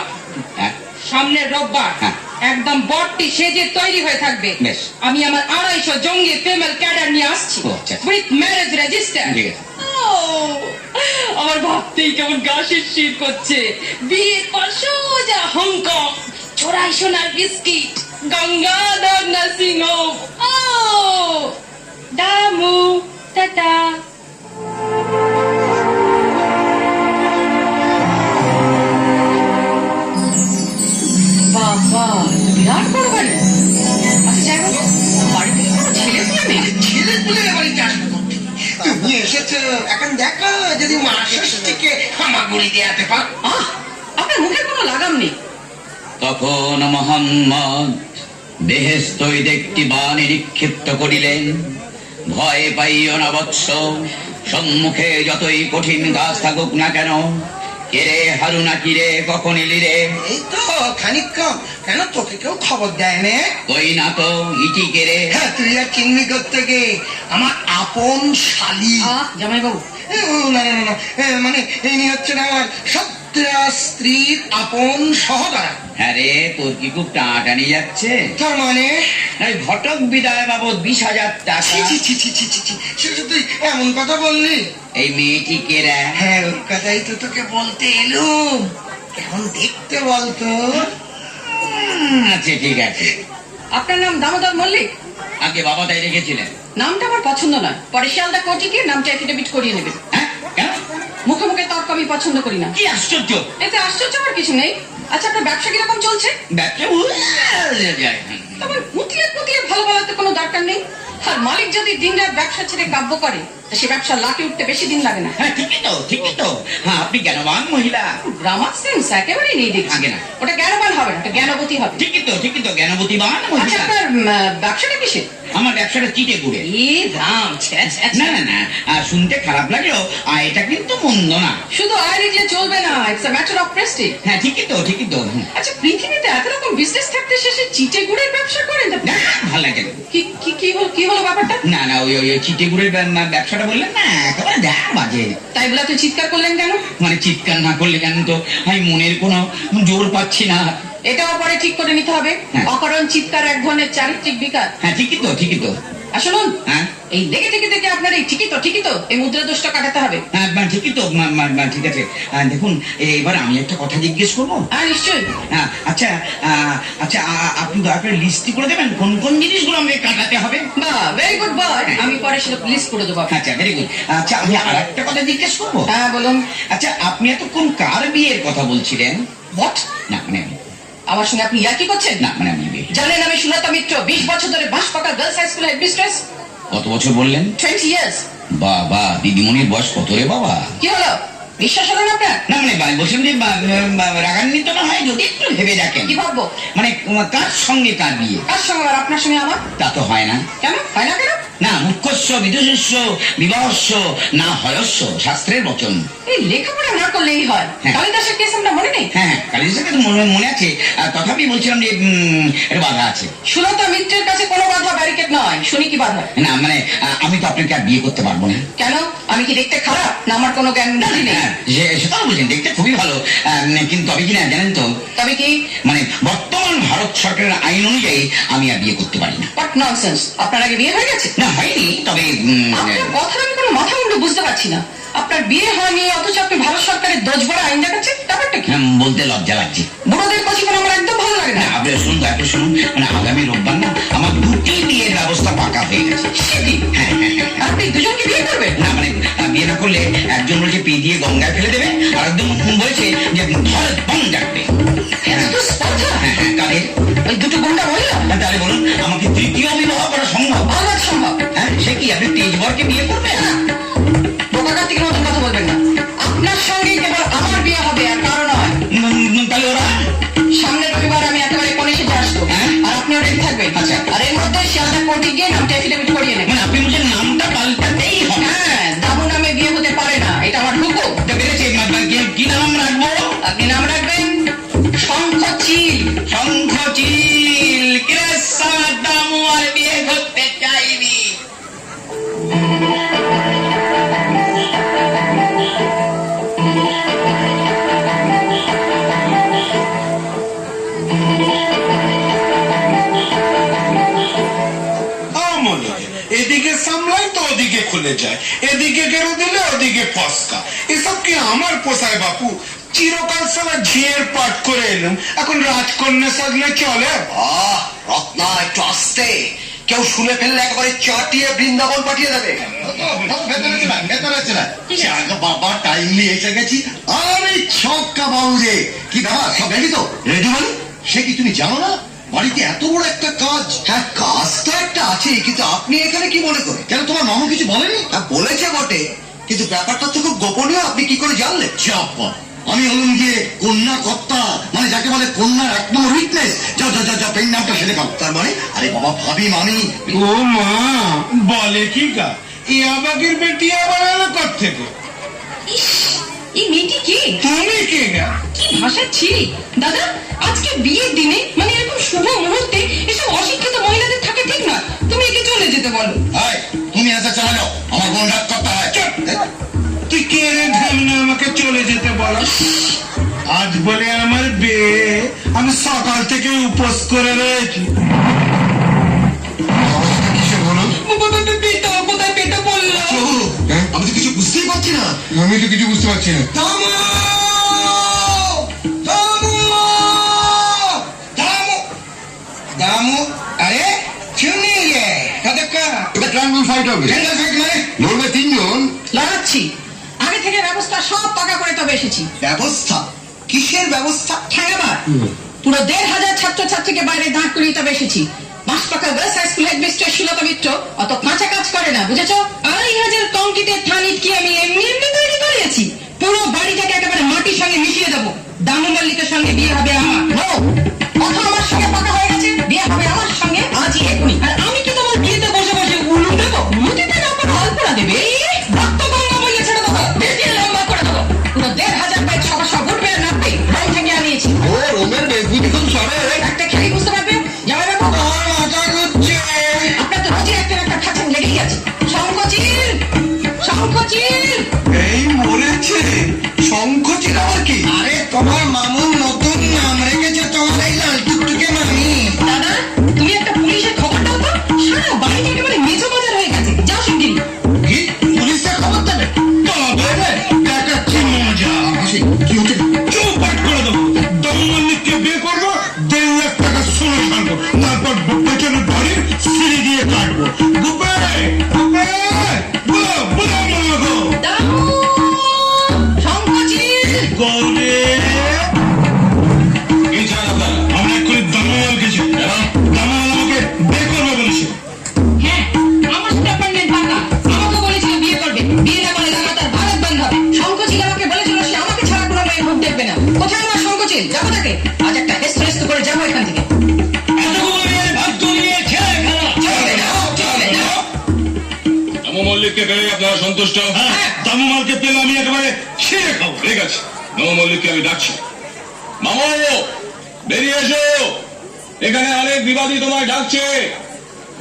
E: হ্যাঁ,
D: সামনের রোববার
E: হ্যাঁ।
D: একদম বটটি সেজে তৈরি হয়ে থাকবে।
E: বেশ।
D: আমি আমার 250 জঙ্গি ফিমেল ক্যাডার নিয়ে আসছি
E: ও, আচ্ছা।
D: With marriage register.
E: ঠিক আছে।
D: আমার ভাবতেই কেমন গা শিরশির করছে। বিয়ের পর সোজা হংকং, চোরাই সোনার বিস্কিট, গঙ্গাধর নার্সিং হোম। ও দামু, টাটা। বাবা, বিরাট বড় বাড়ি। আচ্ছা যাই বলো, বাড়িতে কোনো ছেলে পুলে নেই?
I: ছেলে পুলে বাড়িতে আসবে কোথা থেকে? তুমি এসেছো, এখন দেখো যদি মা ষষ্ঠীকে হামাগুড়ি দেওয়াতে পার।
D: আপনার মুখের কোনো লাগাম নেই।
E: তখন মোহাম্মদ বেহেশত হইতে একটি বাণী নিক্ষিপ্ত করিলেন, ভয় পাইও না বৎস, সম্মুখে যতই কঠিন কাজ থাকুক না কেন। কেরে হারুনা, কিরে কখন এলি রে?
I: এই তো খানিকক্ষণ, কেন তোকে কেউ খবর দেয় না?
E: কই না তো, ইটি কেরে?
I: হ্যাঁ, তুই আর চিংড়ি করতে গে আমার আপন শালি।
D: জামাই বাবু,
I: না না না না, মানে ইনি হচ্ছেন আমার সত্রা স্ত্রীর আপন সহদরা।
E: হ্যাঁ রে, তোর কি খুব টানাটানি যাচ্ছে?
I: তার মানে
E: এই ঘটক বিদায় বাবদ 20,000 টাকা।
I: ছি ছি ছি ছি ছি ছি ছি, সেটা তুই এমন কথা বললি?
E: এই মেয়েটি কেরা?
I: হ্যাঁ, ওই কথাই তো তোকে বলতে এলুম। কেমন দেখতে বলতো?
E: আচ্ছা ঠিক আছে।
D: আপনার নাম দামোদর মল্লিক?
E: আগে বাবা তাই রেখেছিলেন।
D: নামটা আমার পছন্দ নয়, পরে শিয়ালদা কোর্টে গিয়ে নামটা এফিডেভিট করিয়ে নেবেন।
E: হ্যাঁ কেন?
D: মুখে মুখে তর্ক আমি পছন্দ করি না।
E: কি আশ্চর্য!
D: এতে আশ্চর্য আমার কিছু নেই। আচ্ছা আপনার ব্যবসা কিরকম চলছে?
E: ব্যবসা যায়।
D: তবে পুতিয়ে পুতিয়ে ভালো বলাতে কোনো দরকার নেই। আর মালিক যদি দিন রাত ব্যবসা ছেড়ে কাব্য করে, তা সে ব্যবসা লাটে উঠতে বেশি দিন লাগে না।
E: হ্যাঁ ঠিকই তো, ঠিকই তো। হ্যাঁ, আপনি জ্ঞানবান মহিলা।
D: গ্রামার সেন্স একেবারেই নেই দেখছি।
E: আগে না।
D: ওটা জ্ঞানবান হবে না, ওটা জ্ঞানবতী হবে।
E: ঠিকই তো, ঠিকই তো, জ্ঞানবতীবান
D: আচ্ছা
E: মহিলা।
D: আপনার ব্যবসাটা কিসের?
E: আমার ব্যবসাটা চিটে করে।
D: এ রাম, ছ্যা, ছ্যা, ছ্যা।
E: না না না, শুনতে খারাপ লাগলেও এটা কিন্তু মন্দ না।
D: শুধু আয় দেখলে চলবে না, it's a matter of Prestige.
E: হ্যাঁ ঠিকই তো, ঠিকই তো।
D: আচ্ছা, পৃথিবীতে এত রকম বিজনেস থাকতে শেষে চিটে গুড়ের ব্যবসা করেন?
E: না, ভালো লাগে না।
D: কি হলো ব্যাপারটা?
E: না না, ওই ওই চিটে গুড়ের ব্যবসাটা বললেন না, একেবারে দেখা বাজে।
D: তাই বলে তুই চিৎকার করলেন কেন?
E: মানে চিৎকার না করলে কেন, তো আমি মনের কোনো জোর পাচ্ছি না।
D: এটাও পরে ঠিক করে নিতে হবে।
E: হ্যাঁ।
D: অকারণ চিৎকার এক ধরনের চারিত্রিক বিকার।
E: হ্যাঁ ঠিকই তো, ঠিকই তো।
D: আর শুনুন,
E: হ্যাঁ
D: এই দেখে আপনার এই ঠিকই তো এই মুদ্রা দোষটা কাটাতে হবে।
E: হ্যাঁ, ঠিকই তো, ঠিক আছে। দেখুন, এবার আমি একটা কথা জিজ্ঞেস করবো।
D: হ্যাঁ, নিশ্চয়ই।
E: আচ্ছা, আচ্ছা, আপনি দয়া করে লিস্টটি করে দেবেন কোন কোন জিনিসগুলো আমাকে কাটাতে হবে।
D: বাহ, ভেরি গুড বয়। আমি পরে সেটা লিস্ট করে দেবো।
E: আচ্ছা, ভেরি গুড। আচ্ছা, আমি আর একটা কথা জিজ্ঞেস করবো।
D: হ্যাঁ, বলুন।
E: আচ্ছা, আপনি এতক্ষণ কার বিয়ের কথা বলছিলেন?
D: হোয়াট?
E: না মানে,
D: আমার সঙ্গে আপনি ইয়ার্কি করছেন?
E: না মানে আমি বিয়ে।
D: জানেন আমি সুলতা মিত্র, 20 বছর ধরে বাঁশপাকা গার্লস হাই স্কুলের হেডমিস্ট্রেস।
E: কত বছর বললেন?
D: 20 ইয়ার্স।
E: বাবা, দিদিমণির বয়স কত রে বাবা?
D: কি হলো, বিশ্বাস হলো না আপনার?
E: না মানে বলছেন যে রাগান্বিত না হয় যদি একটু ভেবে দেখেন।
D: কি ভাববো?
E: মানে কার সঙ্গে কার বিয়ে?
D: কার সঙ্গে? আর আপনার সঙ্গে আমার?
E: তা তো হয় না।
D: কেন হয় না? কেন?
E: না, মুখ্যস্য বিদুষস্য বিবাহস্য না হয়স্য, শাস্ত্রের বচন।
D: এই লেখাপড়া না করলেই হয়।
E: হ্যাঁ।
D: কালিদাসের কেস আমরা মনে নেই?
E: হ্যাঁ, কালিদাসের তো মনে আছে, তথাপি বলছিলাম যে এর বাধা আছে।
D: সুলতা মিত্রের কাছে কোনো বাধা ব্যারিকেড নয়। শুনি কি বাধা?
E: না মানে, আমি তো আপনাকে আর বিয়ে করতে পারবো না।
D: কেন? আমি কি দেখতে খারাপ, না আমার কোনো জ্ঞান বুদ্ধি নেই?
E: হ্যাঁ, সেটাও বলছেন, দেখতে খুবই ভালো, কিন্তু আমি কিনা জানেন তো,
D: তবে কি?
E: মানে বর্তমান ভারত সরকারের আইন অনুযায়ী আমি আর বিয়ে করতে পারি না।
D: What nonsense! আপনার আগে বিয়ে হয়ে গেছে?
E: না, হয়নি, তবে
D: আপনার কথা আমি কোনো মাথা মুন্ডু বুঝতে পারছি না। আপনার বিয়ে হয়নি অথচ আপনি ভারত সরকারের দোষভরা আইন দেখাচ্ছেন, ব্যাপারটা কি?
E: বলতে লজ্জা লাগছে।
D: বুড়োদের কচিপন আমার একদম ভালো লাগে
E: না,
D: না।
E: আপনি শুনুন, আপনি শুনুন, মানে আগামী রোববার না আমার 2টি বিয়ের ব্যবস্থা পাকা হয়ে গেছে।
D: সে কি?
E: হ্যাঁ হ্যাঁ হ্যাঁ।
D: আপনি দুজনকে বিয়ে করবেন?
E: না মানে, বিয়ে না করলে একজন বলছে পি দিয়ে গঙ্গায় ফেলে দেবে, আর একজন বলছে যে ধর বং ডাকবে।
D: এত তো স্পর্ধা!
E: হ্যাঁ হ্যাঁ, কাদের?
D: ওই দুটো গুন্ডা মহিলা?
E: তাহলে বলুন, আমাকে তৃতীয় বিবাহ করা সম্ভব?
D: আলাদা সম্ভব।
E: হ্যাঁ, সে কি আপনি তেজবরকে বিয়ে করবেন?
D: বোকাকার্তিকের মতন কথা বলবেন না। আপনার সঙ্গে কেবল আমার বিয়ে হবে, আর কারো নয়।
E: তাহলে ওরা?
D: সামনের রবিবার আমি একেবারে কোণে সেজে আসবো।
E: হ্যাঁ?
D: আর আপনিও রেডি থাকবেন।
E: আচ্ছা।
D: আর এর মধ্যে শিয়ালদা কোর্টে গিয়ে নামটা এফিডেভিট করিয়ে নেবেন।
E: মানে আপনি বলছেন নামটা পাল্টাতেই হবে?
D: হ্যাঁ, দামু নামে বিয়ে হতে পারে না, এটা আমার হুকুম।
E: এটা বেড়েছে, কি নাম রাখবো?
D: আপনি নাম রাখবেন শঙ্খচিল।
E: শঙ্খচিল। কিরে সালা, দামু আর বিয়ে করতে চাইনি।
H: আমলে এদিকে সামলাই তো ওদিকে খুলে যায়, এদিকে গেরো দিলে ওদিকে ফসকা। এসব কি আমার পোষায় বাপু? চিরকাল সালা ঝিয়ের পাঠ করে এলাম, এখন রাজকন্যা সাজলে চলে?
I: আহ, রত্না একটু আসতে, কেউ শুনে ফেললে একেবারে চাটিয়ে বৃন্দাবন পাঠিয়ে দেবে।
F: বাবা টাইমলি এসে গেছি। আরে ছক্কা বাবু যে, কি ব্যাপার, সব রেডি তো? রেডি মানে? সে কি তুমি জানো না বাড়িতে এত বড় একটা কাজ? হ্যাঁ, কাজ তো একটা আছে, কিন্তু আপনি এখানে কি মনে করে? কেন, তোমার মামু কিছু বলেনি? হ্যাঁ, বলেছে বটে, কিন্তু ব্যাপারটা তো খুব গোপনীয়। আপনি কি করে জানলেন? চাপ, আমি হলাম গিয়ে কন্যা কর্তা, মানে যাকে বলে কন্যার এক নম্বর উইটনেস। যাও যাও যাও, পেন নামটা সেরে খাও। তার মানে, আরে বাবা, ভাবি মামি।
H: ও মা, বলে কি গা, এই আবাগের বেটি আবার এলো কোত্থেকে?
D: ইস, এই মেয়েটি কে?
H: তুমি কে গা?
D: কি ভাষা ছিলি দাদা! আজকে বিয়ের দিনে, মানে এরকম শুভ মুহূর্তে এসব অশিক্ষিত মহিলাদের থাকে ঠিক না। তুমি একে চলে যেতে বলো।
F: আয়, তুমি আসা চলে যাও, আমার বোন রাগ করতে হয়।
H: তুই কে রে ঢামনা আমাকে চলে যেতে বলো? আজ বলে আমার বিয়ে, আমি সকাল থেকে উপোস করে রয়েছি।
C: কিসের হলো?
D: পেটা কোথায় পেটা পড়লো?
F: আমি তো কিছু বুঝতেই পারছি না।
C: আমি তো কিছু বুঝতে পারছি না।
F: দামু! দামু! দামু! দামু! আরে শুনি রে, কতক্ষণ?
C: এটা ট্রায়াঙ্গল ফাইট হবে,
F: জেনারেল ফাইট মানে?
C: লড়বে 3 জন।
D: লড়াচ্ছি। আগে থেকে ব্যবস্থা সব পাকা করে তবে এসেছি।
F: ব্যবস্থা? কিসের ব্যবস্থা?
D: ঠেঙাবার। পুরো 1500 ছাত্রছাত্রীকে বাইরে দাঁড় করিয়ে তবে এসেছি। Banshpaka girls high school headmistress Sulata Mitra অত কাঁচা কাজ করে না, বুঝেছো? 2500 কংক্রিটের থানিট কি আমি এমনি এমনি তৈরি করিয়েছি? পুরো বাড়িটাকে একেবারে মাটির সঙ্গে মিশিয়ে দেবো। দামু মল্লিকের সঙ্গে বিয়ে হবে আমার। কথা আমার সঙ্গে পাকা হয়ে গেছে, বিয়ে হবে আমার সঙ্গে আজই এখনই। আর আমি কি তোমার বিয়েতে
H: করবে এই চান আপনারা আমরা এক্ষুনি দামালকে চাই দামাল আমাকে বের করবে বলেছে
D: হ্যাঁ আমার সাথে অ্যাপয়েন্টমেন্ট পাকা আমাকে বলেছিল বিয়ে করবে বিয়ে না করে দামা তার ভারত বন্ধ হবে শঙ্কচিল আমাকে বলেছিল সে আমাকে ছাড়া কোনো মেয়ের মুখ দেখবে না কোথায় আমার শঙ্কচিল যাবো তাকে আজ একটা হেস্ত করে যাবো এখান থেকে
H: দামু মল্লিককে পেলে আপনারা সন্তুষ্ট দামু মালকে পেলে আমি একেবারে ছিঁড়ে খাবো ঠিক আছে দামু মল্লিককে আমি ডাকছি মামু বেরিয়ে এসো এখানে অনেক বিবাদী তোমায় ডাকছে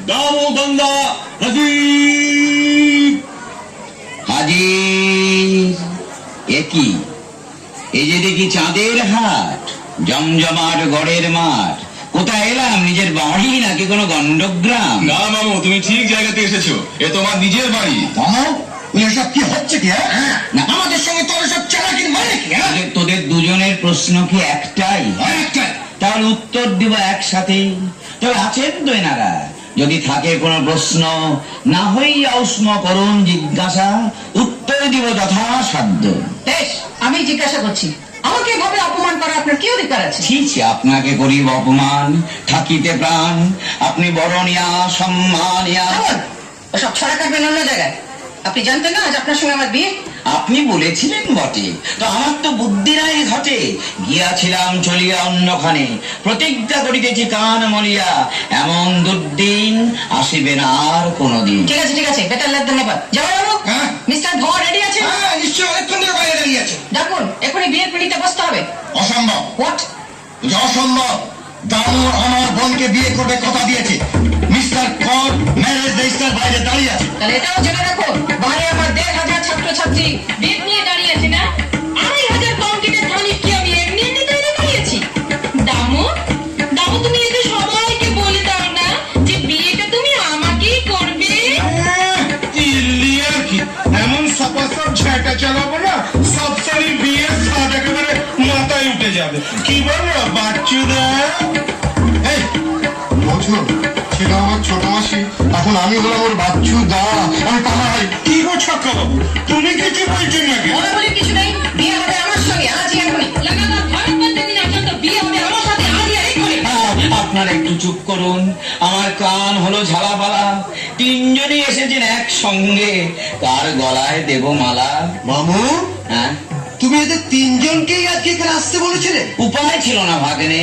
H: দামু গঙ্গা হাজির
E: হাজির একই এই যে দেখি চাঁদের হাট জমজমাট গড়ের মাঠ কোথায় এলাম নিজের বাড়ি নাকি কোনো গন্ডগ্রাম
H: না মামু তুমি ঠিক জায়গাতে এসেছো এ তোমার নিজের বাড়ি
C: এসব কি হচ্ছে কি
E: না
C: আমাদের সঙ্গে তোর সব চালাকির মানে কি
E: তোদের দুজনের প্রশ্ন কি একটাই তাহলে উত্তর দিব একসাথে তবে আছেন তো এনারা যদি থাকে কোনো প্রশ্ন না হইয়া উষ্ণ করুন জিজ্ঞাসা উত্তর দিব যথাসাধ্য
D: বেশ আমি জিজ্ঞাসা করছি আমাকে এভাবে অপমান করা আপনার কি অধিকার আছে
E: ছি আপনাকে করিব অপমান থাকিতে প্রাণ আপনি বরণিয়া সম্মানিয়া
D: থামুন, ওসব ছড়া কাটবেন অন্য জায়গায় আপনি জানতেন না আজ আপনার সঙ্গে আমার বিয়ে
E: আপনি বলেছিলেন বটে তো আমার তো বুদ্ধি নাই ঘটে গিয়াছিলাম চলিয়া অন্যখানে প্রতিজ্ঞা করিতেছি কান মলিয়া এমন দুর্দিন আসিবে না আর কোনদিন
D: ঠিক আছে বেটার লাগ ধন্যবাদ যাওয়া যাবো মিস্টার ধর রেডি আছে
I: নিশ্চয়ই অনেকক্ষণ ধরে বাইরে দাঁড়িয়ে আছে
D: ডাকুন এখনই বিয়ের পিঁড়িতে বসতে হবে
C: অসম্ভব
D: হোয়াট
C: অসম্ভব দামু আমার বোনকে বিয়ে করবে কথা দিয়েছে মিস্টার কর ম্যারেজ রেজিস্টার বাইরে দাঁড়িয়ে আছে
D: তাহলে এটাও জেনে রাখো বাইরে আমার 1,500 ছাত্রছাত্রী বিয়ে নিয়ে দাঁড়িয়ে আছে না 2,500 কংক্রিটের ধানিক কি আমি এমনি তৈরি করিয়েছি দামু তুমি এদের সবাইকে বলে দাও না যে বিয়েটা তুমি আমাকেই করবে
H: ইলিয়ার কি এমন সপাসপ ঝাঁটা চালাবো না সব সারি বিয়ের স্বাদ একেবারে মাথায় উঠে যাবে কি বলো বাচ্চুদা
C: বলছো সেটা আমার ছোট মাসি এখন আমি হলাম ওর বাচ্চু দা আমি পালাই
H: কি গো ছক্কা বাবু তুমি কিছু বলছো নাকি
D: মনে বলে কিছু নেই বিয়ে হবে আমার সঙ্গে আজই এখনই লাগাতার ভারত বন্ধ দিন পর্যন্ত বিয়ে হবে আমার সাথে আজই এখনই
E: আপনারা একটু চুপ করুন আমার কান হলো ঝালাপালা তিনজনই এসেছেন একসঙ্গে কার গলায় দেব মালা
I: মামু
E: হ্যাঁ
I: তুমি এদের তিনজনকেই আজকে এখানে আসতে বলেছিলে
E: উপায় ছিল না ভাগ্নে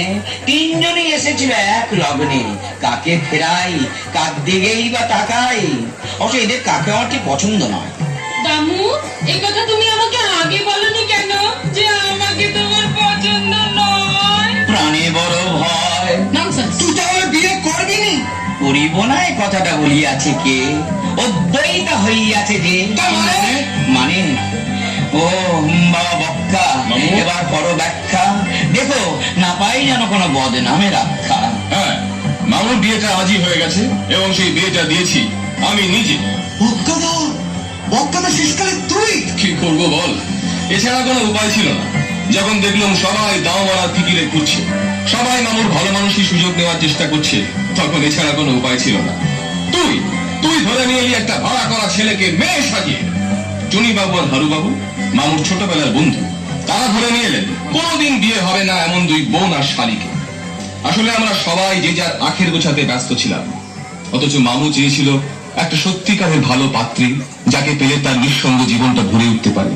E: তিনজনই এসেছিল এক লগ্নে কাকে ফেরাই কার দিকেই বা তাকাই অবশ্য এদের কাকে আমার ঠিক পছন্দ নয়
D: দামু এই কথা তুমি আমাকে আগে বলনি কেন যে আমাকে তোমার পছন্দ নয়
E: প্রাণে বড় ভয়
D: ননসেন্স
I: তুই তাহলে বিয়ে করবি নি
E: করিব না এই কথাটা বলিয়াছে কে অদ্বৈতা হইয়াছে যে মানে ও বাবা বক্কা এবার করো ব্যাখ্যা দেখো না পাই যেন কোনো বদনামে রক্ষা
H: হ্যাঁ মামুর বিয়েটা আজই হয়ে গেছে এবং সেই বিয়েটা দিয়েছি আমি নিজে
I: বক্কাদা শেষকালে তুই
H: কি করবো বল এছাড়া কোনো উপায় ছিল না যখন দেখলাম সবাই দাও মারা ফিকিরে ঘুরছে সবাই মামুর ভালো মানুষই সুযোগ নেওয়ার চেষ্টা করছে তখন এছাড়া কোনো উপায় ছিল না তুই ধরে নিয়ে এলি একটা ভাড়া করা ছেলেকে মেয়ে সাজিয়ে টুনি বাবু আর হারু বাবু মামুর ছোটবেলার বন্ধু তারা ধরে নিয়ে এলেন কোনোদিন বিয়ে হবে না এমন দুই বোন আর শালিকে আসলে আমরা সবাই যে যার আখের গোছাতে ব্যস্ত ছিলাম অথচ মামু চেয়েছিল একটা সত্যিকারের ভালো পাত্রী যাকে পেলে তার নিঃসঙ্গ জীবনটা ভরে উঠতে পারে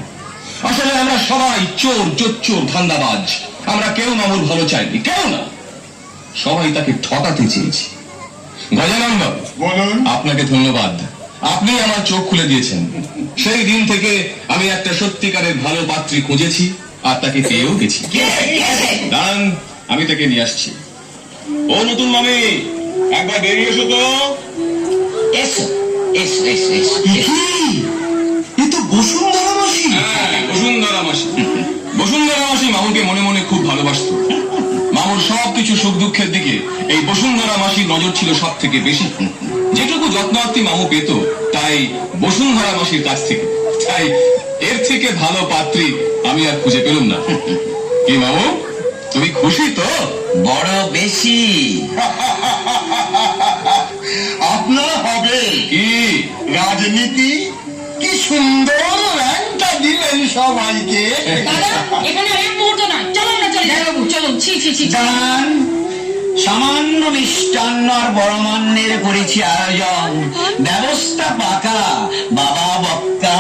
H: আসলে আমরা সবাই চোর জোচ্চোর ধান্দাবাজ আমরা কেউ মামুর ভালো চাইনি কেউ না সবাই তাকে ঠকাতে চেয়েছি গজানন্দ
C: বলুন
H: আপনাকে ধন্যবাদ আপনি আমার চোখ খুলে দিয়েছেন সেই দিন থেকে আমি একটা সত্যিকারের ভালো পাত্রী খুঁজেছি আর তাকে পেয়েও গেছি দাঁড়ান আমি তাকে নিয়ে আসছি ও নতুন মামি একবার বেরিয়ে এসো তো
E: এসো এসো এসো এসো
I: এ তো বসুন্ধরা মাসি
H: বসুন্ধরা মাসি বসুন্ধরা মাসি মামুকে মনে মনে খুব ভালোবাসত মামুর সবকিছু সুখ দুঃখের দিকে এই বসুন্ধরা মাসির নজর ছিল সব থেকে বেশি যেটুকু যত্নার্থী মামু পেত তাই বসুন্ধরা মাসির কাছ থেকে তাই এর থেকে ভালো পাত্রী আমি আর খুঁজে পেলাম না কি মামু তুমি খুশি তো
E: বড় বেশি
C: আপনার হবে
H: কি
C: রাজনীতি কি সুন্দর র্যাংটা
F: যা দিলেন সবাইকে।
D: দাদা এখানে এক মুহূর্ত নয়, চলুন না, চলে বাবু চলুন। ছি ছি ছি ছি।
E: গান সামান্য মিষ্টান্ন আর বড়মান্যের করেছি আয়োজন, ব্যবস্থা পাকা, বাবা বক্কা।